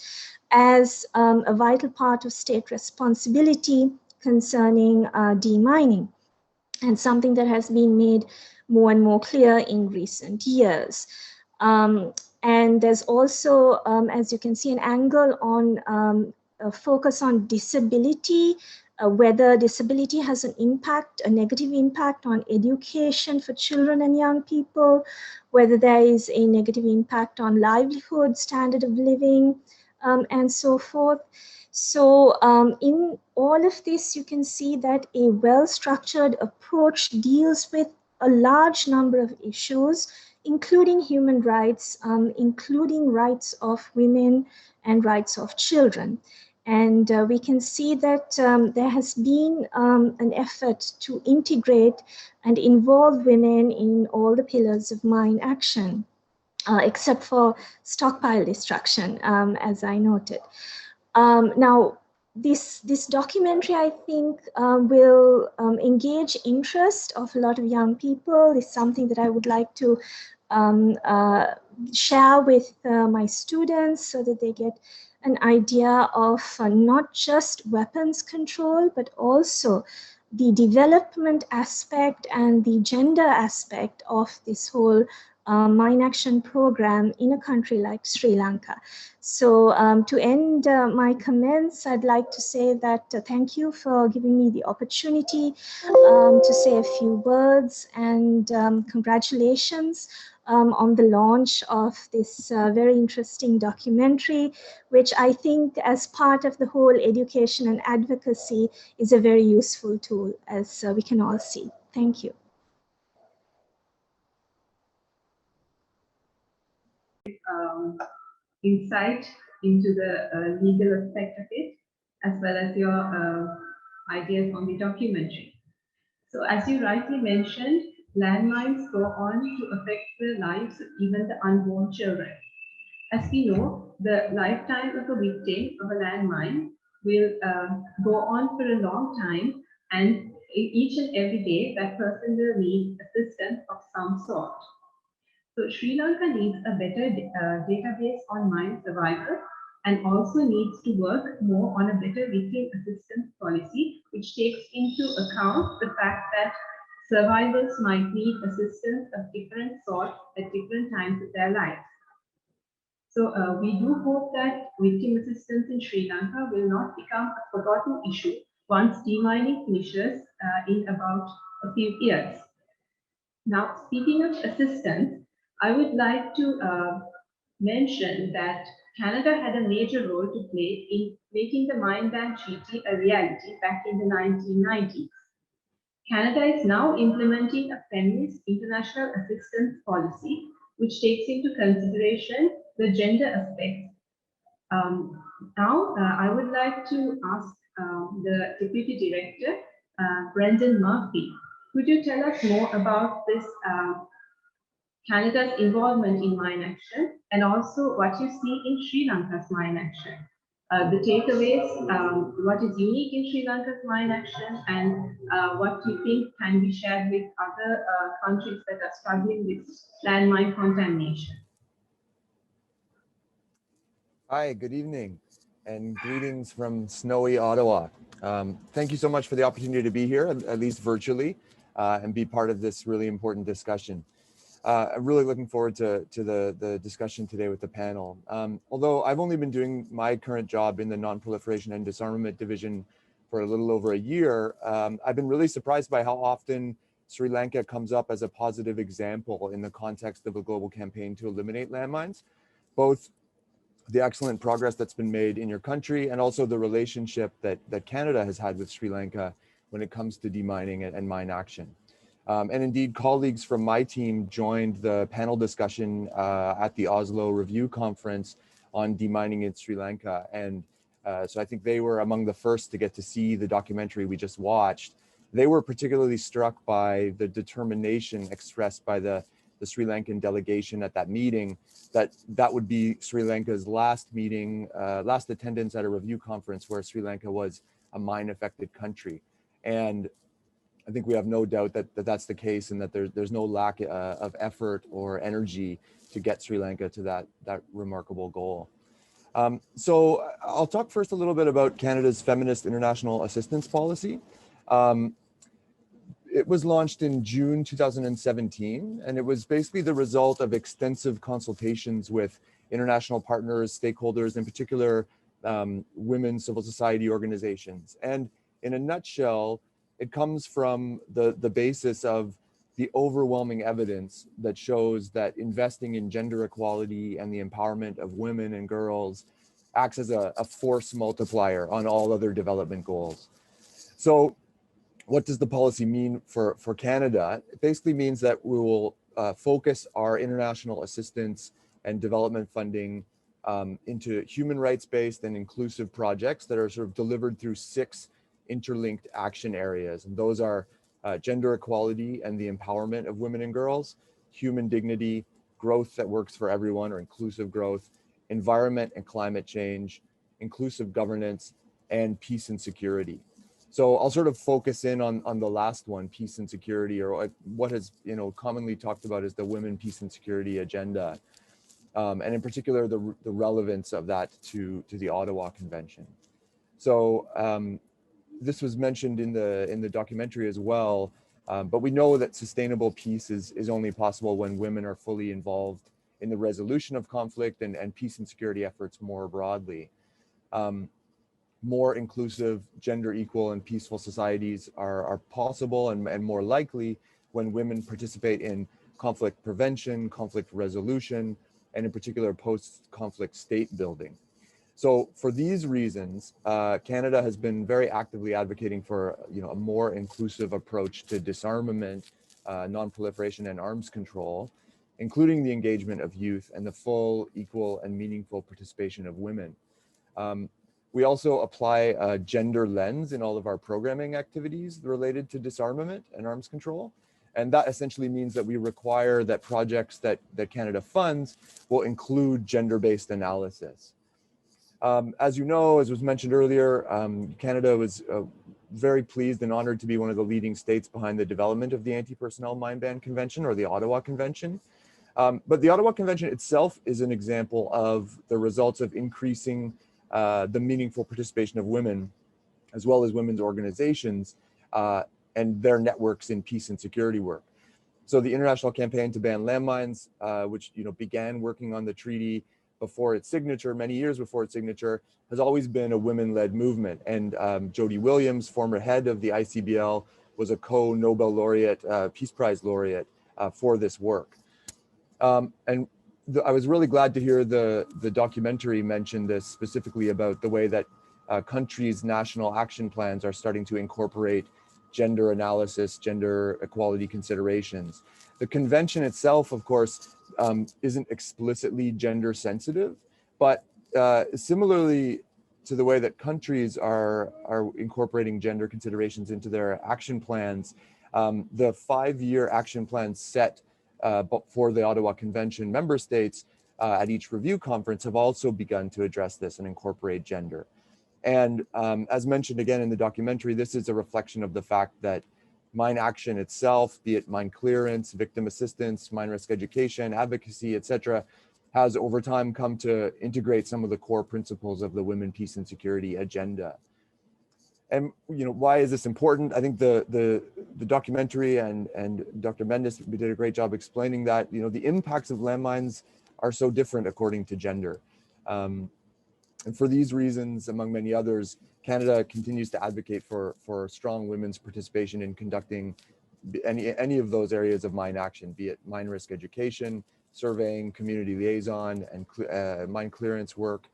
as a vital part of state responsibility concerning demining, and something that has been made more and more clear in recent years. And there's also, as you can see, an angle on a focus on disability, whether disability has an impact, a negative impact on education for children and young people, whether there is a negative impact on livelihood, standard of living, and so forth. So in all of this, you can see that a well-structured approach deals with a large number of issues, including human rights, including rights of women and rights of children. And we can see that there has been an effort to integrate and involve women in all the pillars of mine action, except for stockpile destruction, as I noted. Now, this documentary, I think, will engage interest of a lot of young people. It's something that I would like to share with my students so that they get an idea of not just weapons control, but also the development aspect and the gender aspect of this whole mine action program in a country like Sri Lanka. So to end my comments, I'd like to say that thank you for giving me the opportunity to say a few words, and congratulations on the launch of this very interesting documentary, which I think as part of the whole education and advocacy is a very useful tool, as we can all see. Thank you.
insight into the legal aspect of it, as well as your ideas on the documentary. So as you rightly mentioned, landmines go on to affect the lives of even the unborn children. As we know, the lifetime of a victim of a landmine will go on for a long time, and each and every day that person will need assistance of some sort. So Sri Lanka needs a better database on mine survival and also needs to work more on a better victim assistance policy, which takes into account the fact that survivors might need assistance of different sorts at different times of their lives. So we do hope that victim assistance in Sri Lanka will not become a forgotten issue once demining finishes in about a few years. Now, speaking of assistance, I would like to mention that Canada had a major role to play in making the Mine Ban Treaty a reality back in the 1990s. Canada is now implementing a feminist international assistance policy, which takes into consideration the gender aspects. I would like to ask the Deputy Director, Brendan Murphy, could you tell us more about this Canada's involvement in mine action and also what you see in Sri Lanka's mine action? The takeaways, what is unique in Sri Lanka's mine action, and what you think can be shared with other countries that are struggling with landmine contamination.
Hi, good evening, and greetings from snowy Ottawa. Thank you so much for the opportunity to be here, at least virtually, and be part of this really important discussion. I'm really looking forward to the discussion today with the panel. Although I've only been doing my current job in the Non-Proliferation and Disarmament Division for a little over a year, I've been really surprised by how often Sri Lanka comes up as a positive example in the context of a global campaign to eliminate landmines, both the excellent progress that's been made in your country and also the relationship that Canada has had with Sri Lanka when it comes to demining and mine action. And indeed, colleagues from my team joined the panel discussion at the Oslo Review Conference on demining in Sri Lanka. And so I think they were among the first to get to see the documentary we just watched. They were particularly struck by the determination expressed by the Sri Lankan delegation at that meeting, that would be Sri Lanka's last meeting, last attendance at a review conference where Sri Lanka was a mine-affected country. And I think we have no doubt that that's the case, and that there's no lack of effort or energy to get Sri Lanka to that remarkable goal. So I'll talk first a little bit about Canada's Feminist International Assistance Policy. It was launched in June 2017, and it was basically the result of extensive consultations with international partners, stakeholders, in particular, women civil society organizations. And in a nutshell, it comes from the basis of the overwhelming evidence that shows that investing in gender equality and the empowerment of women and girls acts as a force multiplier on all other development goals. So what does the policy mean for Canada? It basically means that we will focus our international assistance and development funding into human rights-based and inclusive projects that are sort of delivered through 6 interlinked action areas. And those are gender equality and the empowerment of women and girls, human dignity, growth that works for everyone or inclusive growth, environment and climate change, inclusive governance, and peace and security. So I'll sort of focus in on the last one, peace and security, or what has commonly talked about as the Women, Peace and Security Agenda, and in particular the relevance of that to the Ottawa Convention. So this was mentioned in the documentary as well, but we know that sustainable peace is only possible when women are fully involved in the resolution of conflict and peace and security efforts more broadly. More inclusive, gender equal, and peaceful societies are possible and more likely when women participate in conflict prevention, conflict resolution, and in particular post-conflict state building. So for these reasons, Canada has been very actively advocating for a more inclusive approach to disarmament, non-proliferation, and arms control, including the engagement of youth and the full, equal, and meaningful participation of women. We also apply a gender lens in all of our programming activities related to disarmament and arms control. And that essentially means that we require that projects that Canada funds will include gender-based analysis. As you know, as was mentioned earlier, Canada was very pleased and honored to be one of the leading states behind the development of the Anti-Personnel Mine Ban Convention, or the Ottawa Convention. But the Ottawa Convention itself is an example of the results of increasing the meaningful participation of women, as well as women's organizations and their networks in peace and security work. So the International Campaign to Ban Landmines, which began working on the treaty before its signature, many years before its signature, has always been a women-led movement. And Jody Williams, former head of the ICBL, was a co-Nobel laureate, Peace Prize laureate for this work. And I was really glad to hear the documentary mention this specifically about the way that countries' national action plans are starting to incorporate gender analysis, gender equality considerations. The convention itself, of course, isn't explicitly gender sensitive, but similarly to the way that countries are incorporating gender considerations into their action plans, the 5-year action plan set for the Ottawa Convention member states at each review conference have also begun to address this and incorporate gender. And as mentioned again in the documentary, this is a reflection of the fact that mine action itself, be it mine clearance, victim assistance, mine risk education, advocacy, etc., has over time come to integrate some of the core principles of the Women, Peace and Security agenda. And why is this important? I think the documentary and Dr. Mendes did a great job explaining that the impacts of landmines are so different according to gender. And for these reasons, among many others, Canada continues to advocate for strong women's participation in conducting any of those areas of mine action, be it mine risk education, surveying, community liaison, and mine clearance work.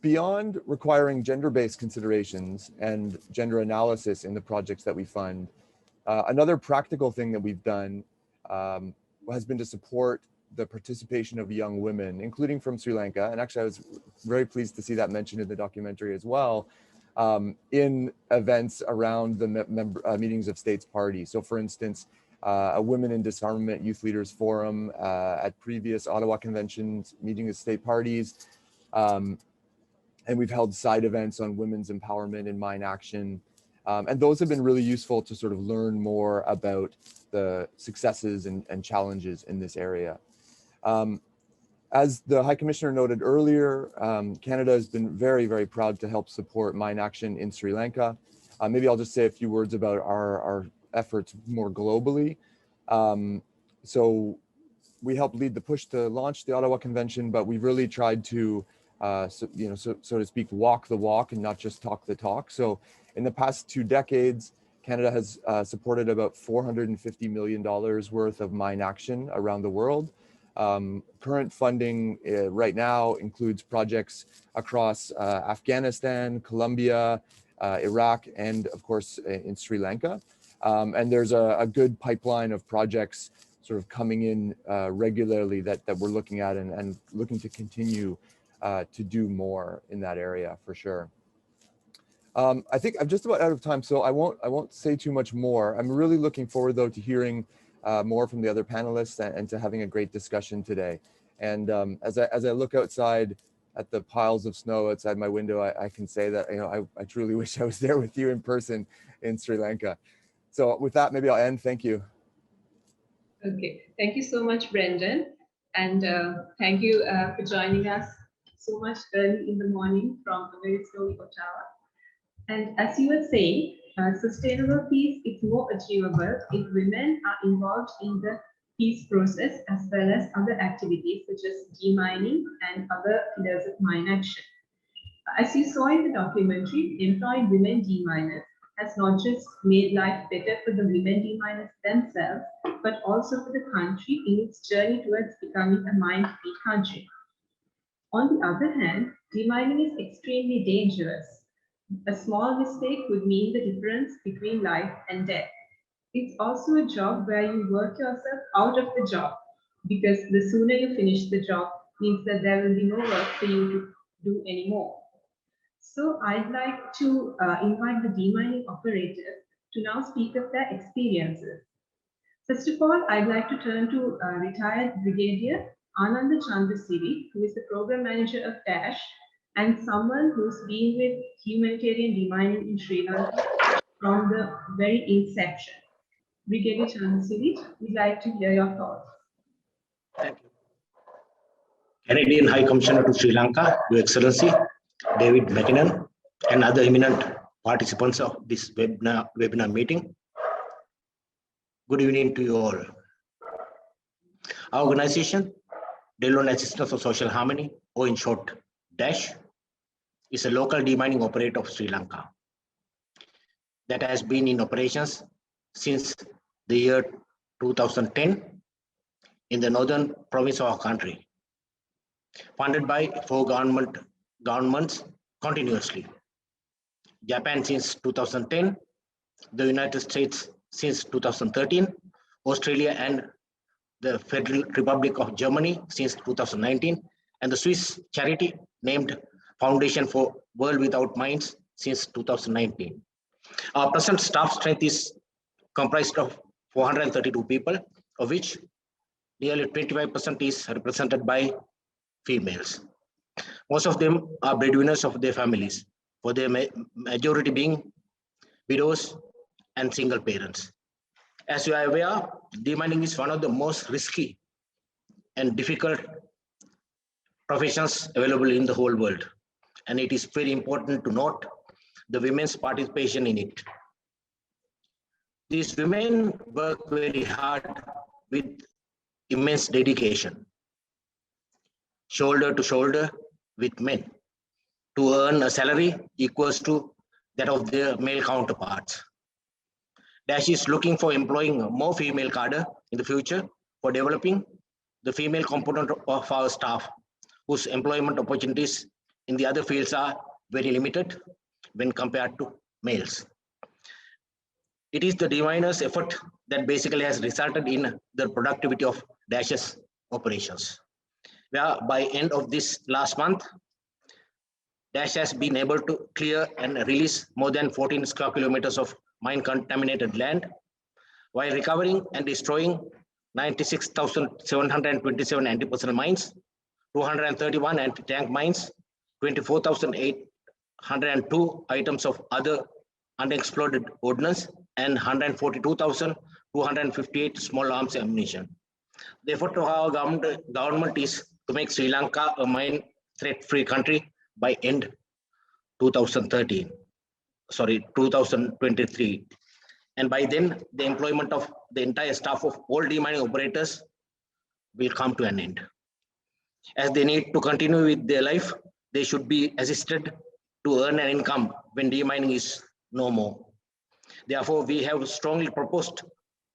Beyond requiring gender-based considerations and gender analysis in the projects that we fund, another practical thing that we've done has been to support the participation of young women, including from Sri Lanka. And actually, I was very pleased to see that mentioned in the documentary as well, in events around the meetings of states parties. So for instance, a Women in Disarmament Youth Leaders Forum at previous Ottawa Conventions, meeting of state parties. And we've held side events on women's empowerment and mine action. And those have been really useful to sort of learn more about the successes and challenges in this area. As the High Commissioner noted earlier, Canada has been very, very proud to help support mine action in Sri Lanka. Maybe I'll just say a few words about our efforts more globally. So we helped lead the push to launch the Ottawa Convention, but we've really tried to, so to speak, walk the walk and not just talk the talk. So in the past 2 decades, Canada has supported about $450 million worth of mine action around the world. Current funding right now includes projects across Afghanistan, Colombia, Iraq, and of course in Sri Lanka. And there's a good pipeline of projects sort of coming in regularly that we're looking at and looking to continue to do more in that area for sure. I think I'm just about out of time, so I won't say too much more. I'm really looking forward though to hearing more from the other panelists and to having a great discussion today. And as I look outside at the piles of snow outside my window, I can say that I truly wish I was there with you in person in Sri Lanka. So with that, maybe I'll end. Thank you.
Okay, thank you so much, Brendan. And thank you for joining us so much early in the morning from a very snowy Ottawa. And as you were saying, sustainable peace is more achievable if women are involved in the peace process as well as other activities such as demining and other pillars of mine action. As you saw in the documentary, employing women deminers has not just made life better for the women deminers themselves, but also for the country in its journey towards becoming a mine-free country. On the other hand, demining is extremely dangerous. A small mistake would mean the difference between life and death. It's also a job where you work yourself out of the job, because the sooner you finish the job means that there will be no work for you to do anymore. So I'd like to invite the demining operators to now speak of their experiences. First of all, I'd like to turn to retired Brigadier Ananda Chandrasiri, who is the program manager of DASH and someone who's been with humanitarian demining in Sri Lanka from the very inception. Brigadier Chandrasiri, we'd like to hear your thoughts.
Thank you. Canadian High Commissioner to Sri Lanka, Your Excellency David McKinnon, and other eminent participants of this webinar meeting. Good evening to you all. Our organization, Delon Assistance for Social Harmony, or in short, DASH, is a local demining operator of Sri Lanka that has been in operations since the year 2010 in the northern province of our country, funded by 4 governments continuously. Japan since 2010, the United States since 2013, Australia and the Federal Republic of Germany since 2019, and the Swiss charity named Foundation for World Without Mines since 2019. Our present staff strength is comprised of 432 people, of which nearly 25% is represented by females. Most of them are breadwinners of their families, for their majority being widows and single parents. As you are aware, demining is one of the most risky and difficult professions available in the whole world, and it is very important to note the women's participation in it. These women work very hard with immense dedication, shoulder to shoulder with men, to earn a salary equals to that of their male counterparts. DASH is looking for employing more female cadre in the future for developing the female component of our staff, whose employment opportunities in the other fields are very limited when compared to males. It is the deminers' effort that basically has resulted in the productivity of DASH's operations, where by end of this last month, DASH has been able to clear and release more than 14 square kilometers of mine-contaminated land, while recovering and destroying 96,727 anti-personnel mines, 231 anti-tank mines, 24,802 items of other unexploded ordnance, and 142,258 small arms ammunition. The effort of our government is to make Sri Lanka a mine threat-free country by end 2023. And by then, the employment of the entire staff of all demining operators will come to an end. As they need to continue with their life, they should be assisted to earn an income when demining is no more. Therefore, we have strongly proposed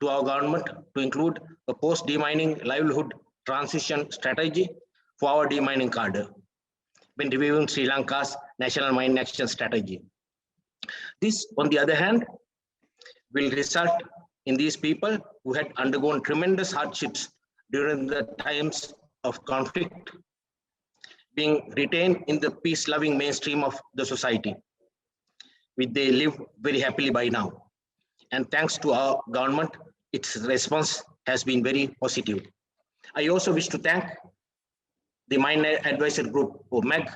to our government to include a post-demining livelihood transition strategy for our demining cadre when reviewing Sri Lanka's National Mine Action Strategy. This, on the other hand, will result in these people who had undergone tremendous hardships during the times of conflict being retained in the peace-loving mainstream of the society, which they live very happily by now. And thanks to our government, its response has been very positive. I also wish to thank the Mine Advisory Group, or MEG,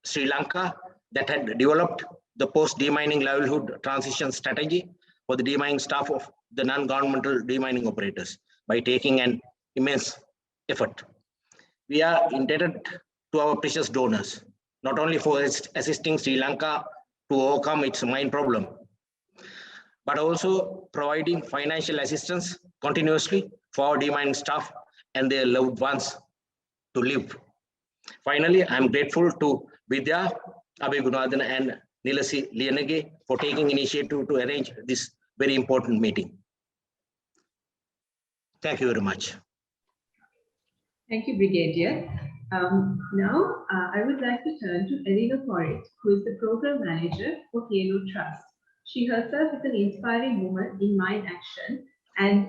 Sri Lanka, that had developed the post-demining livelihood transition strategy for the demining staff of the non-governmental demining operators by taking an immense effort. We are indebted to our precious donors, not only for assisting Sri Lanka to overcome its mine problem, but also providing financial assistance continuously for our demining staff and their loved ones to live. Finally, I am grateful to Vidya, Abhigunathan, and Nilasi Lianage for taking initiative to arrange this very important meeting. Thank you very much.
Thank you, Brigadier. Now, I would like to turn to Elena Porritt, who is the Program Manager for Halo Trust, She herself is an inspiring woman in Mind Action. And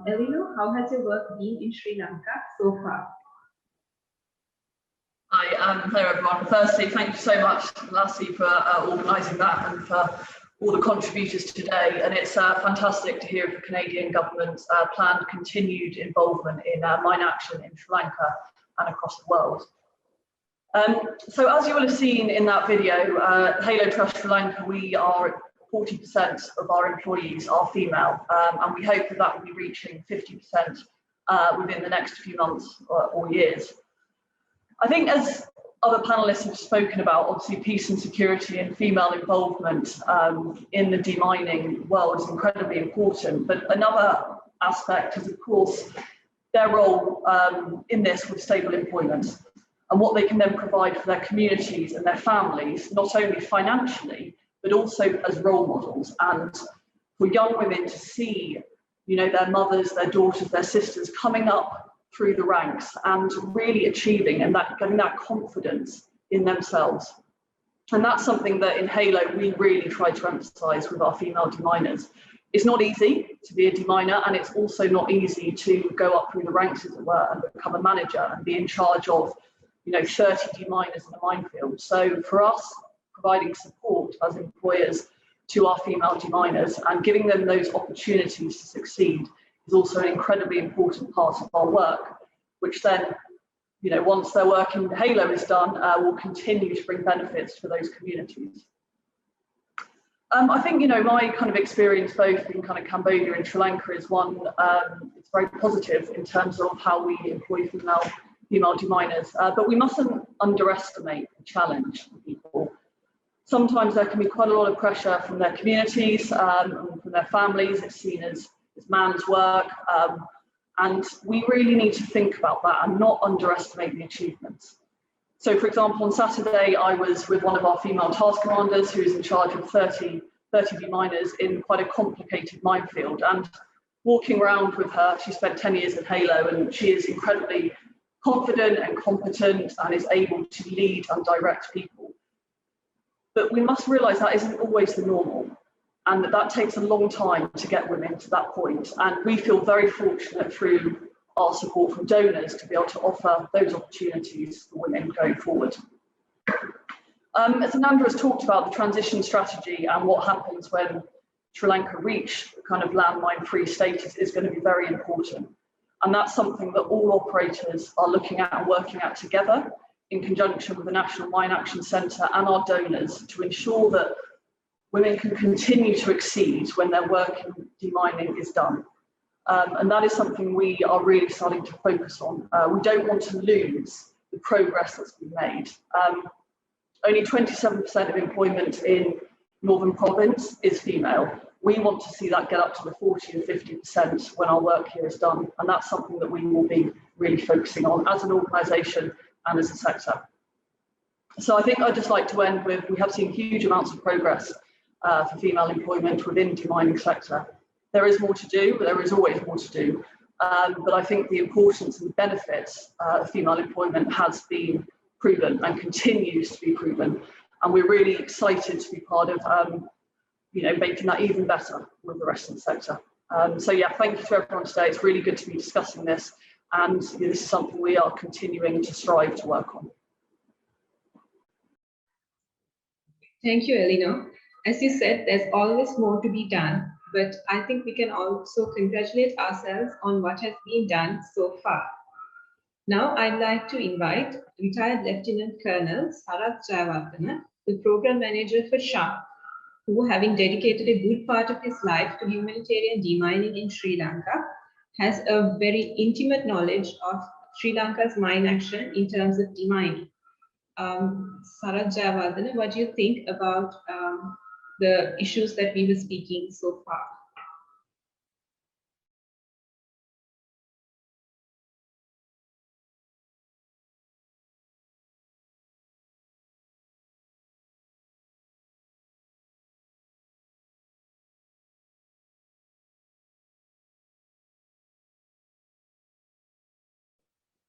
Elinor, how has your work been in Sri Lanka so far?
Hi, hello everyone. Firstly, thank you so much, Lassie, for organising that and for all the contributors today. And it's fantastic to hear of the Canadian government's planned continued involvement in mine action in Sri Lanka and across the world. So as you will have seen in that video, Halo Trust Sri Lanka, we are 40% of our employees are female, and we hope that that will be reaching 50% within the next few months or years. I think as other panelists have spoken about, obviously peace and security and female involvement in the demining world is incredibly important, but another aspect is of course their role in this with stable employment and what they can then provide for their communities and their families, not only financially, but also as role models, and for young women to see, you know, their mothers, their daughters, their sisters coming up through the ranks and really achieving and getting that confidence in themselves. And that's something that in Halo we really try to emphasise with our female deminers. It's not easy to be a deminer, and it's also not easy to go up through the ranks, as it were, and become a manager and be in charge of, you know, 30 deminers in a minefield. So for us, providing support as employers to our female deminers and giving them those opportunities to succeed is also an incredibly important part of our work, which then, you know, once their work in Halo is done, will continue to bring benefits to those communities. I think, you know, my kind of experience both in kind of Cambodia and Sri Lanka is one, it's very positive in terms of how we employ female deminers, but we mustn't underestimate the challenge for people. Sometimes there can be quite a lot of pressure from their communities and from their families. It's seen as man's work, and we really need to think about that and not underestimate the achievements. So for example, on Saturday, I was with one of our female task commanders who is in charge of 30 deminers in quite a complicated minefield, and walking around with her, she spent 10 years in Halo, and she is incredibly confident and competent and is able to lead and direct people. But we must realise that isn't always the normal, and that takes a long time to get women to that point. And we feel very fortunate through our support from donors to be able to offer those opportunities for women going forward. As Ananda has talked about, the transition strategy and what happens when Sri Lanka reach kind of landmine-free status is going to be very important. And that's something that all operators are looking at and working at together in conjunction with the National Mine Action Centre and our donors to ensure that women can continue to exceed when their work in demining is done. And that is something we are really starting to focus on. We don't want to lose the progress that's been made. Only 27% of employment in Northern Province is female. We want to see that get up to the 40 and 50% when our work here is done. And that's something that we will be really focusing on as an organisation and as a sector. So I think I'd just like to end with, we have seen huge amounts of progress for female employment within the demining sector. There is more to do, but there is always more to do. But I think the importance and the benefits of female employment has been proven and continues to be proven. And we're really excited to be part of you know, making that even better with the rest of the sector. So yeah, thank you to everyone today. It's really good to be discussing this, and you know, this is something we are continuing to strive to work on.
Thank you, Elinor. As you said, there's always more to be done, but I think we can also congratulate ourselves on what has been done so far. Now I'd like to invite retired Lieutenant Colonel Sarath Jayawardena, the Program Manager for SHA, who, having dedicated a good part of his life to humanitarian demining in Sri Lanka, has a very intimate knowledge of Sri Lanka's mine action in terms of demining. Sarath Jayawardena, what do you think about the issues that we were speaking so far?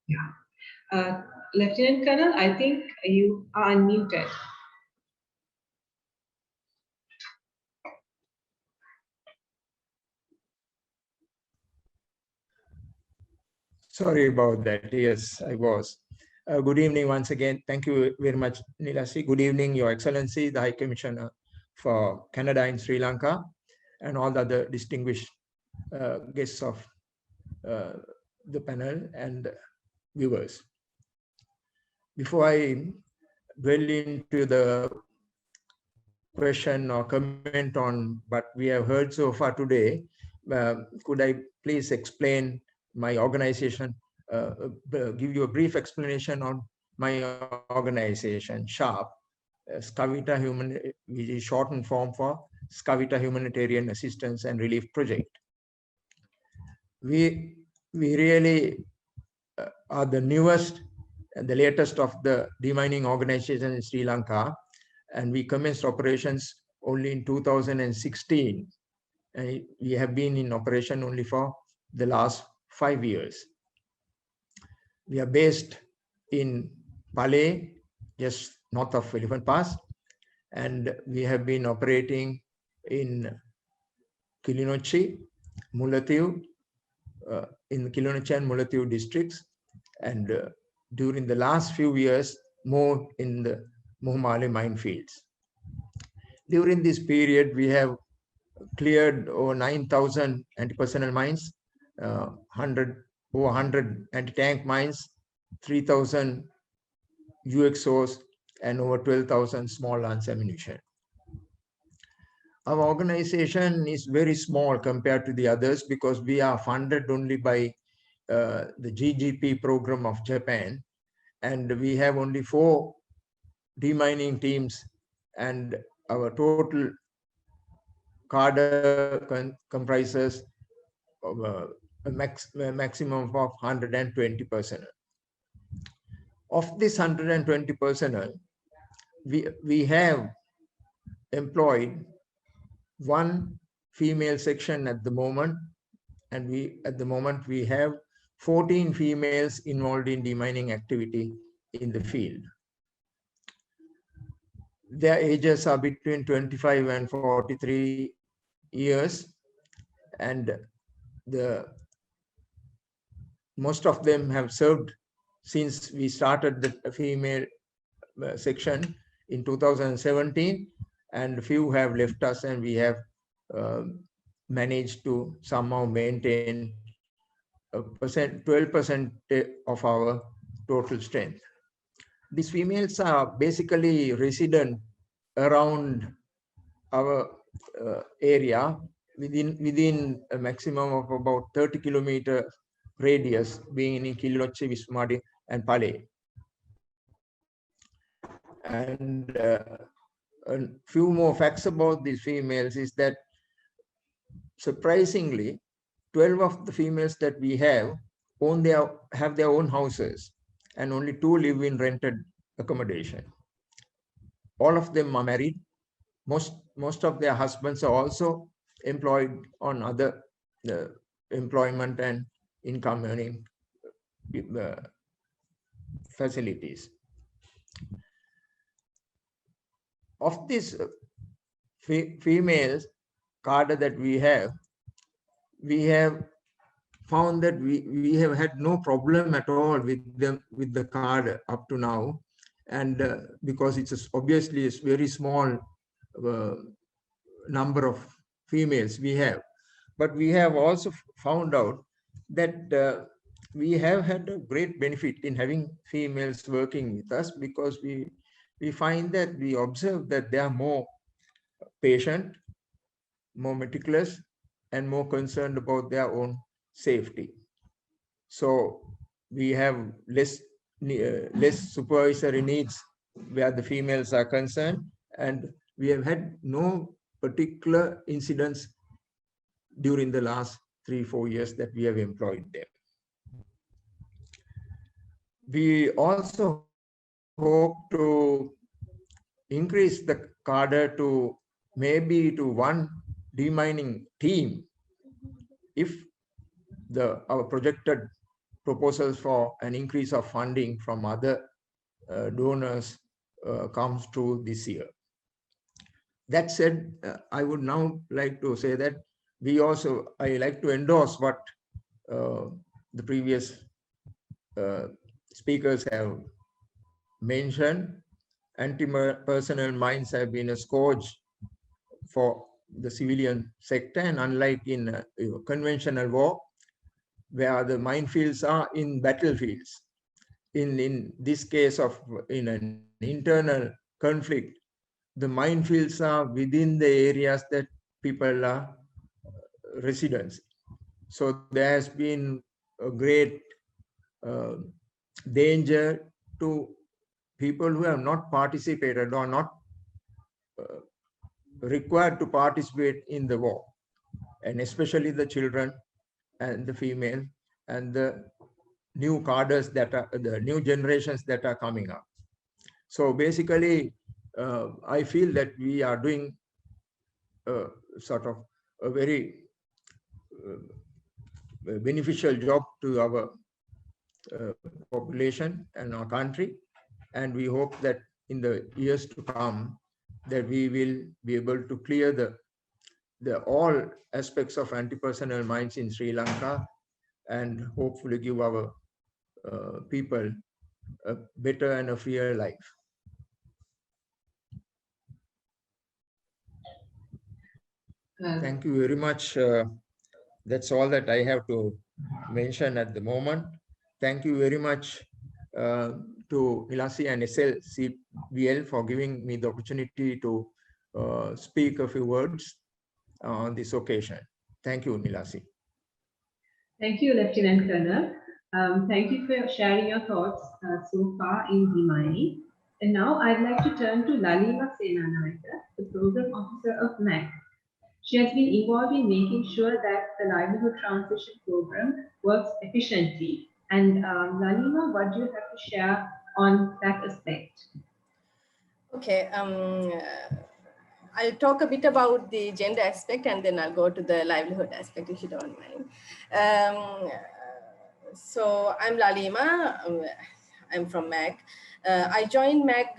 Yeah. Lieutenant Colonel, I think you are unmuted.
Sorry about that. Yes, I was. Good evening once again. Thank you very much, Nilasi. Good evening, Your Excellency, the High Commissioner for Canada in Sri Lanka, and all the other distinguished guests of the panel and viewers. Before I dwell into the question or comment on what we have heard so far today, could I please explain my organization, give you a brief explanation on my organization, SHARP, Skavita Human, which is shortened form for Skavita Humanitarian Assistance and Relief Project. We really are the newest and the latest of the demining organizations in Sri Lanka, and we commenced operations only in 2016. And we have been in operation only for the last 5 years. We are based in Pale, just north of Elephant Pass, and we have been operating in Kilinochchi, Mullaitivu, in Kilinochchi and Mullaitivu districts, and during the last few years, more in the Muhammali minefields. During this period, we have cleared over 9,000 anti-personnel mines, over 100 anti-tank mines, 3,000 UXOs, and over 12,000 small arms ammunition. Our organization is very small compared to the others because we are funded only by the GGP program of Japan, and we have only 4 demining teams, and our total cadre comprises of a maximum of 120 personnel. Of this 120 personnel, we have employed 1 female section at the moment, and at the moment we have 14 females involved in demining activity in the field. Their ages are between 25 and 43 years, and most of them have served since we started the female section in 2017, and few have left us, and we have managed to somehow maintain 12% of our total strength. These females are basically resident around our area within a maximum of about 30-kilometer radius, being in Kilinochchi, Vismadi, and Pale. And a few more facts about these females is that, surprisingly, 12 of the females that we have have their own houses, and only 2 live in rented accommodation. All of them are married. Most of their husbands are also employed on other employment and income earning facilities. Of these females cadre that we have found that we have had no problem at all with the cadre up to now, and because it's obviously a very small number of females we have, but we have also found out that we have had a great benefit in having females working with us, because we find that we observe that they are more patient, more meticulous, and more concerned about their own safety. So we have less supervisory needs where the females are concerned, and we have had no particular incidents during the last 3-4 years that we have employed them. We also hope to increase the cadre to maybe to 1 demining team if our projected proposals for an increase of funding from other donors comes true this year. That said, I would now like to say that I like to endorse what the previous speakers have mentioned, anti-personnel mines have been a scourge for the civilian sector, and unlike in conventional war, where the minefields are in battlefields, in this case of in an internal conflict, the minefields are within the areas that people are residents. So there has been a great danger to people who have not participated or not required to participate in the war, and especially the children and the female and the new cadres that are the new generations that are coming up. So basically, I feel that we are doing sort of a very beneficial job to our population and our country, and we hope that in the years to come that we will be able to clear the all aspects of anti-personnel mines in Sri Lanka, and hopefully give our people a better and a freer life. Thank you very much. That's all that I have to mention at the moment. Thank you very much to Ilasi and SLCBL for giving me the opportunity to speak a few words on this occasion. Thank you, Nilasi.
Thank you, Lieutenant Colonel. Thank you for sharing your thoughts so far in Dimani. And now I'd like to turn to Lalima Senanayaka, the Program Officer of MAC. She has been involved in making sure that the Livelihood Transition Program works efficiently. And Lalima, what do you have to share on that aspect?
Okay, I'll talk a bit about the gender aspect and then I'll go to the livelihood aspect if you don't mind. So I'm Lalima, I'm from MAC. I joined MAC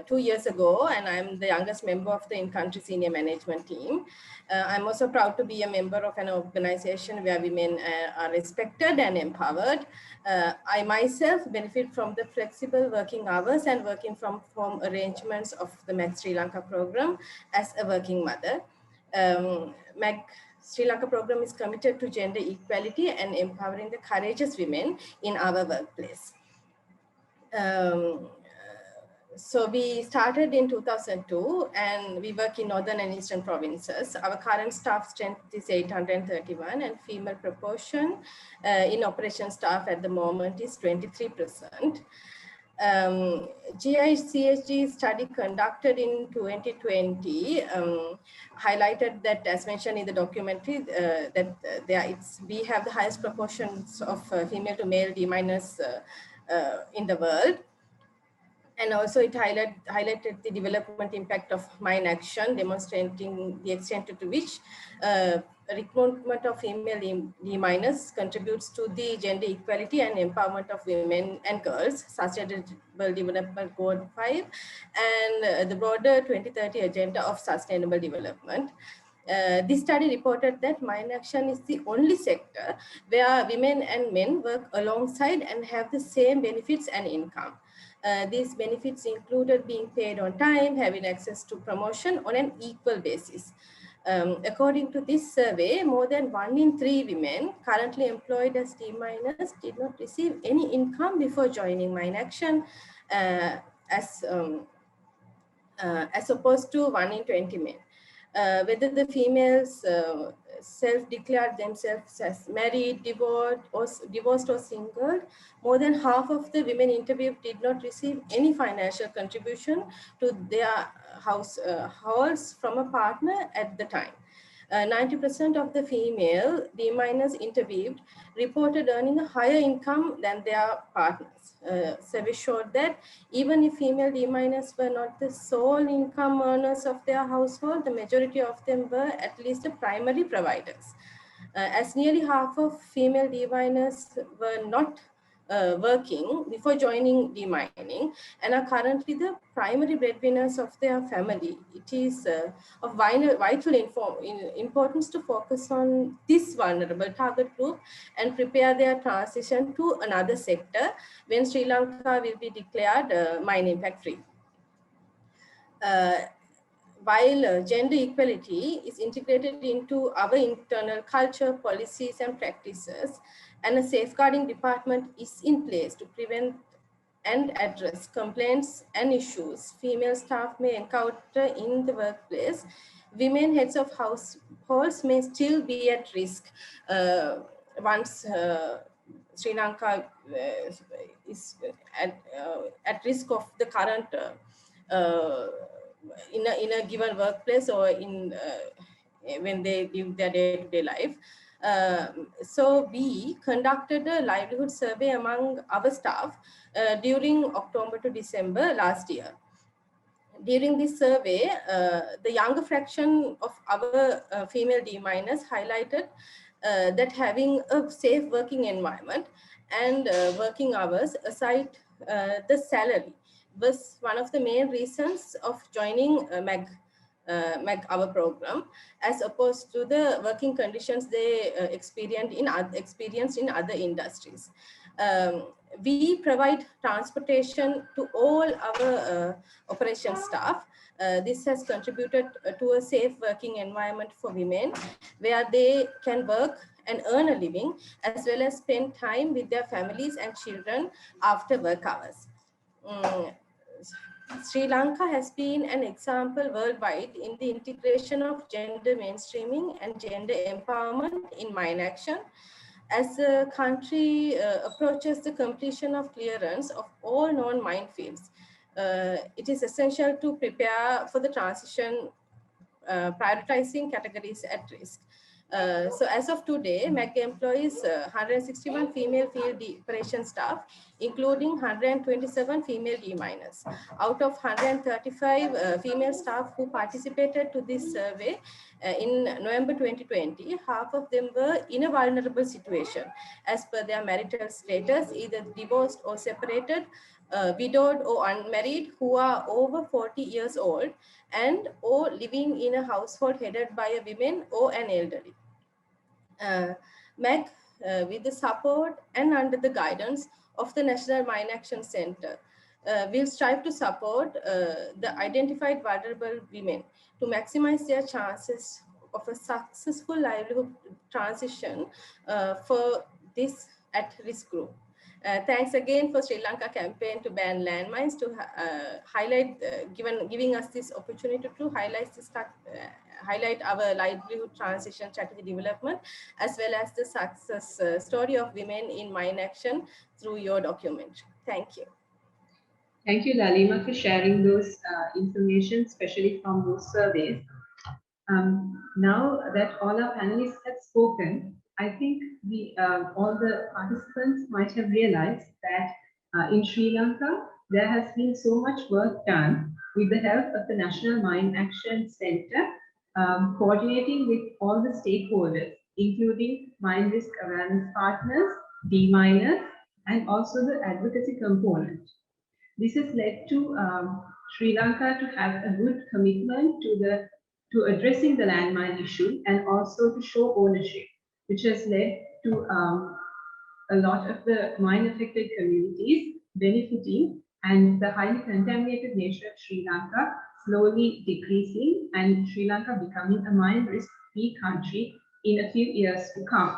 2 years ago and I'm the youngest member of the in-country senior management team. I'm also proud to be a member of an organization where women are respected and empowered. I myself benefit from the flexible working hours and working from home arrangements of the MAC Sri Lanka program as a working mother. MAC Sri Lanka program is committed to gender equality and empowering the courageous women in our workplace. So we started in 2002 and we work in northern and eastern provinces. Our current staff strength is 831 and female proportion in operation staff at the moment is 23%. GICHG study conducted in 2020 highlighted that, as mentioned in the documentary, that we have the highest proportions of female to male D- in the world. And also it highlighted the development impact of mine action, demonstrating the extent to which recruitment of female D- contributes to the gender equality and empowerment of women and girls, Sustainable Development Goal 5, and the broader 2030 Agenda of Sustainable Development. This study reported that mine action is the only sector where women and men work alongside and have the same benefits and income. These benefits included being paid on time, having access to promotion on an equal basis. According to this survey, more than 1 in 3 women currently employed as D-miners did not receive any income before joining mine action, as opposed to 1 in 20 men. Whether the females self-declared themselves as married, divorced or single, more than half of the women interviewed did not receive any financial contribution to their households from a partner at the time. 90% of the female D-miners interviewed reported earning a higher income than their partners. Survey showed that even if female D-miners were not the sole income earners of their household, the majority of them were at least the primary providers. As nearly half of female D-miners were not working before joining demining and are currently the primary breadwinners of their family. It is of vital importance to focus on this vulnerable target group and prepare their transition to another sector when Sri Lanka will be declared mine impact free. While gender equality is integrated into our internal culture, policies, and practices, and a safeguarding department is in place to prevent and address complaints and issues female staff may encounter in the workplace, women heads of households may still be at risk once Sri Lanka is at risk of the current in a given workplace or in when they live their day-to-day life. So we conducted a livelihood survey among our staff during October to December last year. During this survey, the younger fraction of our female D-miners highlighted that having a safe working environment and working hours aside the salary was one of the main reasons of joining MAG our program, as opposed to the working conditions they experienced in other industries. We provide transportation to all our operation staff. This has contributed to a safe working environment for women where they can work and earn a living, as well as spend time with their families and children after work hours. Sri Lanka has been an example worldwide in the integration of gender mainstreaming and gender empowerment in mine action. As the country approaches the completion of clearance of all non-mine fields, it is essential to prepare for the transition, prioritizing categories at risk. So as of today, MAG employs 161 female field operation staff, including 127 female D-miners. Out of 135 female staff who participated to this survey in November 2020, half of them were in a vulnerable situation as per their marital status, either divorced or separated, widowed or unmarried, who are over 40 years old and or living in a household headed by a woman or an elderly. MAG, with the support and under the guidance of the National Mine Action Center, will strive to support the identified vulnerable women to maximize their chances of a successful livelihood transition for this at-risk group. Thanks again for Sri Lanka campaign to ban landmines to highlight, giving us this opportunity to highlight our livelihood transition strategy development, as well as the success story of women in mine action through your documentary. Thank you.
Thank you, Lalima, for sharing those information, especially from those surveys. Now that all our panelists have spoken, I think all the participants might have realized that in Sri Lanka, there has been so much work done with the help of the National Mine Action Center, coordinating with all the stakeholders, including mine risk awareness partners, D-miners, and also the advocacy component. This has led to Sri Lanka to have a good commitment to addressing the landmine issue and also to show ownership, which has led to a lot of the mine-affected communities benefiting and the highly contaminated nature of Sri Lanka slowly decreasing and Sri Lanka becoming a mine risk-free country in a few years to come.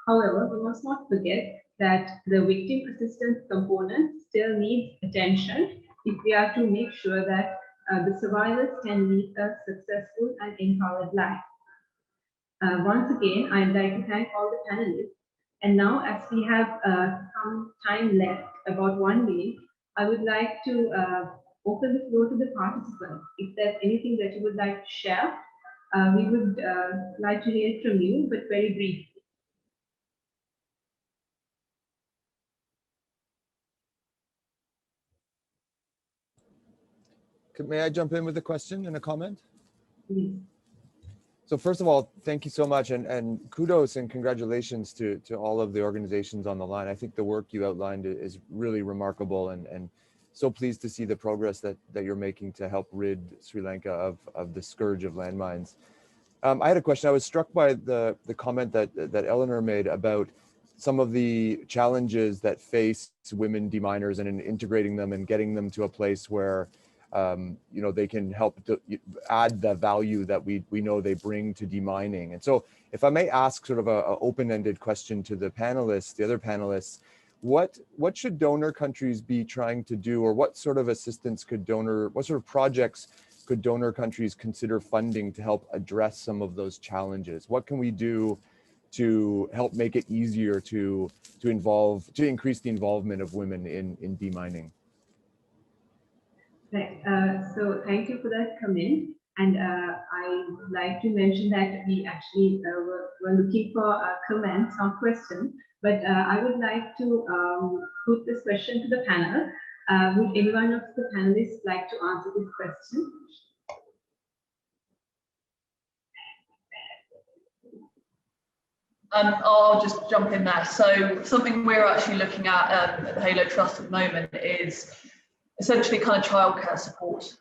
However, we must not forget that the victim assistance component still needs attention if we are to make sure that the survivors can lead a successful and empowered life. Once again, I'd like to thank all the panelists. And now, as we have some time left, about 1 minute, I would like to open the floor to the participants. If there's anything that you would like to share, we would like to hear from you, but very briefly.
May I jump in with a question and a comment?
Please.
So first of all, thank you so much, and kudos and congratulations to all of the organizations on the line. I think the work you outlined is really remarkable, and so pleased to see the progress that you're making to help rid Sri Lanka of the scourge of landmines. I had a question. I was struck by the comment that Eleanor made about some of the challenges that face women deminers and in integrating them and getting them to a place where you know, they can help to add the value that we know they bring to demining. And so if I may ask sort of a open-ended question to the panelists, the other panelists, what should donor countries be trying to do, or what sort of assistance could what sort of projects could donor countries consider funding to help address some of those challenges? What can we do to help make it easier to increase the involvement of women in demining?
Right. So thank you for that comment. And I would like to mention that we actually were looking for comments on questions, but I would like to put this question to the panel. Would any one of the panelists like to answer this question?
I'll just jump in there. So something we're actually looking at the Halo Trust at the moment is essentially kind of childcare support.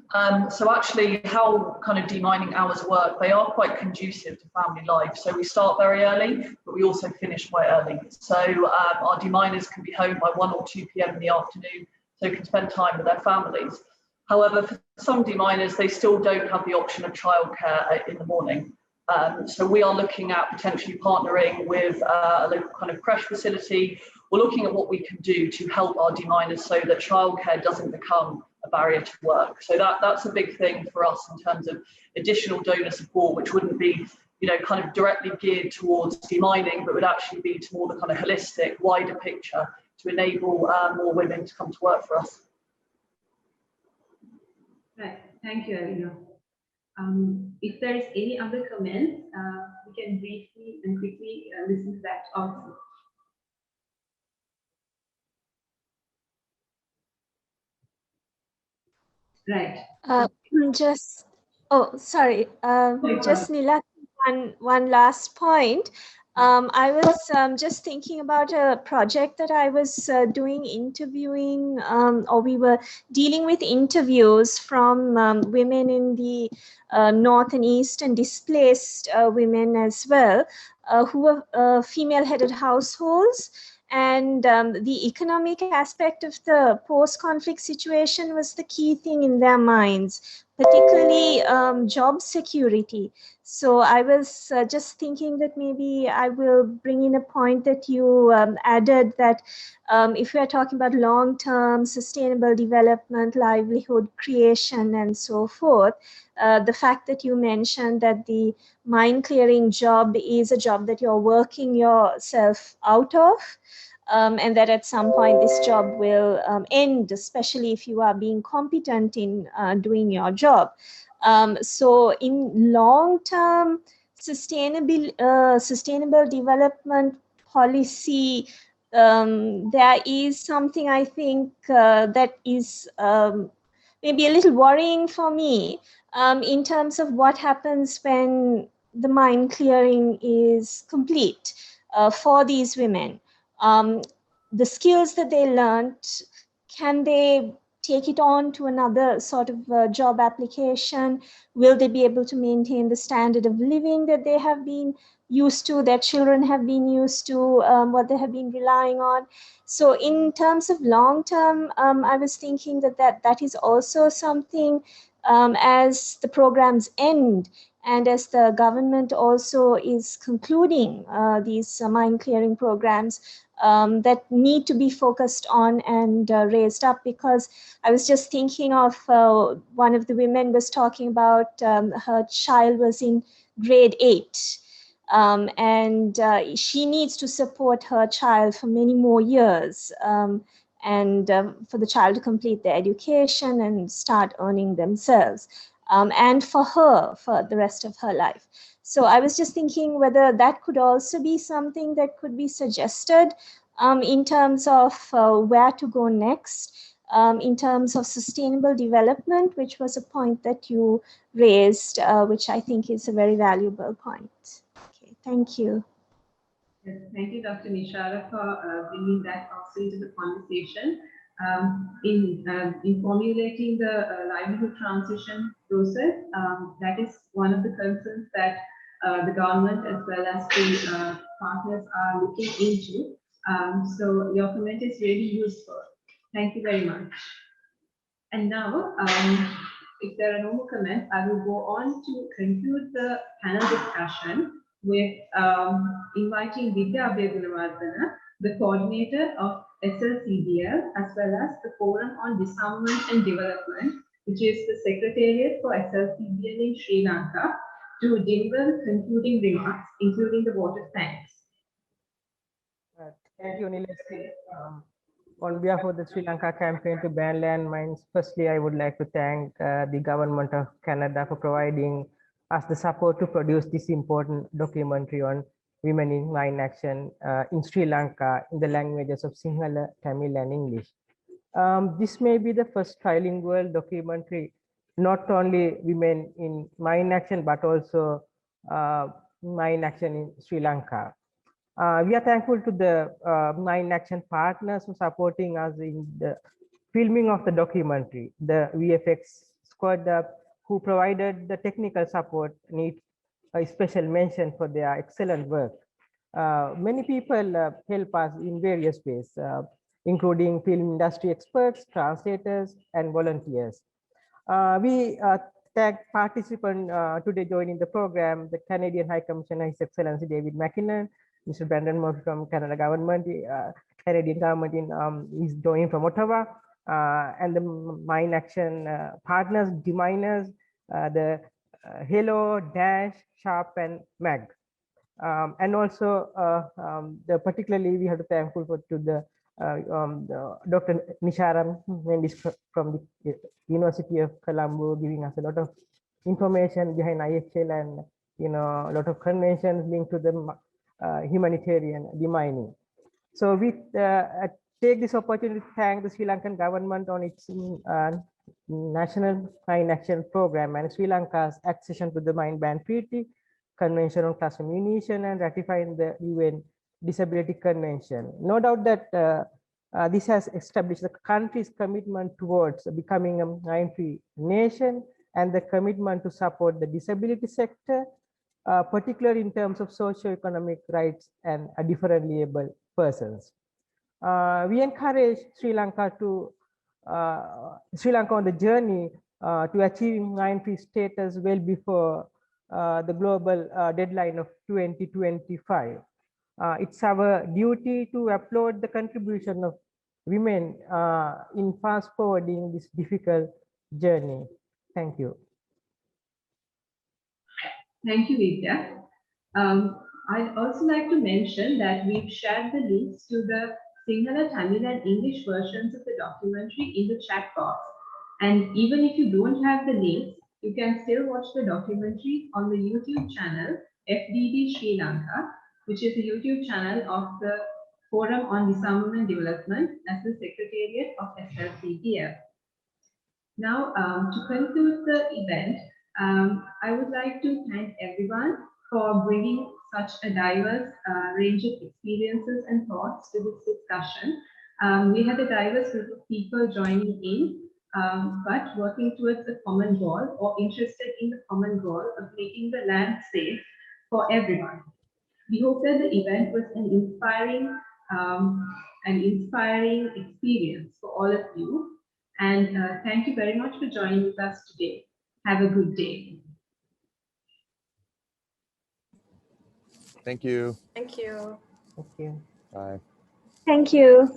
So actually how kind of demining hours work, they are quite conducive to family life. So we start very early, but we also finish quite early. So our deminers can be home by 1 or 2 p.m. in the afternoon, so they can spend time with their families. However, for some deminers, they still don't have the option of childcare in the morning. So we are looking at potentially partnering with a local kind of creche facility. We're looking at what we can do to help our deminers so that childcare doesn't become a barrier to work. So that's a big thing for us in terms of additional donor support, which wouldn't be, you know, kind of directly geared towards demining, but would actually be to more the kind of holistic, wider picture to enable more women to come to work for us.
Right. Thank you, Eleanor. If there is any other comments, we can briefly and quickly listen to that also. Right.
Just, oh, sorry. Just Nila, one last point. I was just thinking about a project that I was doing, interviewing, or we were dealing with interviews from women in the North and East and displaced women as well, who were female-headed households. And the economic aspect of the post-conflict situation was the key thing in their minds, particularly job security. So I was just thinking that maybe I will bring in a point that you added, that if we are talking about long-term sustainable development, livelihood creation, and so forth, the fact that you mentioned that the mine clearing job is a job that you're working yourself out of, and that at some point this job will end, especially if you are being competent in doing your job. So in long-term sustainable development policy, there is something I think that is maybe a little worrying for me, in terms of what happens when the mine clearing is complete for these women. The skills that they learned, can they take it on to another sort of job application? Will they be able to maintain the standard of living that they have been used to, their children have been used to, what they have been relying on? So in terms of long term, I was thinking that is also something, as the programs end, and as the government also is concluding these mine clearing programs, that need to be focused on and raised up. Because I was just thinking of one of the women was talking about her child was in grade 8. And she needs to support her child for many more years, and for the child to complete their education and start earning themselves, and for her for the rest of her life. So I was just thinking whether that could also be something that could be suggested in terms of where to go next. in terms of sustainable development, which was a point that you raised, which I think is a very valuable point. Okay, thank you.
Yes, thank you, Dr. Nishara, for bringing that also into the conversation. In formulating the livelihood transition process, that is one of the concerns that the government as well as the partners are looking into. So your comment is really useful. Thank you very much. And now, if there are no more comments, I will go on to conclude the panel discussion with inviting Vidya Abhegunawardana, the coordinator of SLCBL, as well as the Forum on Disarmament and Development, which is the Secretariat for SLCBL in Sri Lanka, to deliver concluding remarks, including the vote of thanks.
Thank you, Nilesh. On behalf of the Sri Lanka campaign to ban landmines, firstly, I would like to thank the government of Canada for providing us the support to produce this important documentary on women in mine action in Sri Lanka in the languages of Sinhala, Tamil, and English. This may be the first trilingual documentary, not only women in mine action, but also mine action in Sri Lanka. We are thankful to the Mine Action partners for supporting us in the filming of the documentary. The VFX squad who provided the technical support need a special mention for their excellent work. Many people help us in various ways, including film industry experts, translators, and volunteers. We thank participants today joining the program, the Canadian High Commissioner, His Excellency David McKinnon, Mr. Brandon Murphy from Canada government, Canadian government is joining from Ottawa, and the Mine Action partners, deminers, the Hello, Dash, Sharp, and MAG. And also, particularly we have to thankful to the Dr. Nisharam from the University of Colombo, giving us a lot of information behind IHL and a lot of conventions linked to the humanitarian demining. So we take this opportunity to thank the Sri Lankan government on its National Mine Action Program and Sri Lanka's accession to the Mine Ban Treaty, Convention on Cluster Munition, and ratifying the UN Disability Convention. No doubt that this has established the country's commitment towards becoming a mine-free nation and the commitment to support the disability sector, particularly in terms of socio-economic rights and differently able persons. We encourage Sri Lanka on the journey to achieving mine-free status well before the global deadline of 2025. It's our duty to applaud the contribution of women in fast-forwarding this difficult journey. Thank you.
Thank you, Vidya. I'd also like to mention that we've shared the links to the Sinhala, Tamil, and English versions of the documentary in the chat box. And even if you don't have the links, you can still watch the documentary on the YouTube channel FDD Sri Lanka, which is the YouTube channel of the Forum on Disarmament and Development as the Secretariat of SLCBL. Now, to conclude the event, I would like to thank everyone for bringing such a diverse range of experiences and thoughts to this discussion. We had a diverse group of people joining in, but working towards a common goal or interested in the common goal of making the land safe for everyone. We hope that the event was an inspiring experience for all of you. And thank you very much for joining with us today. Have a good day.
Thank you.
Thank you.
Thank you.
Bye.
Thank you.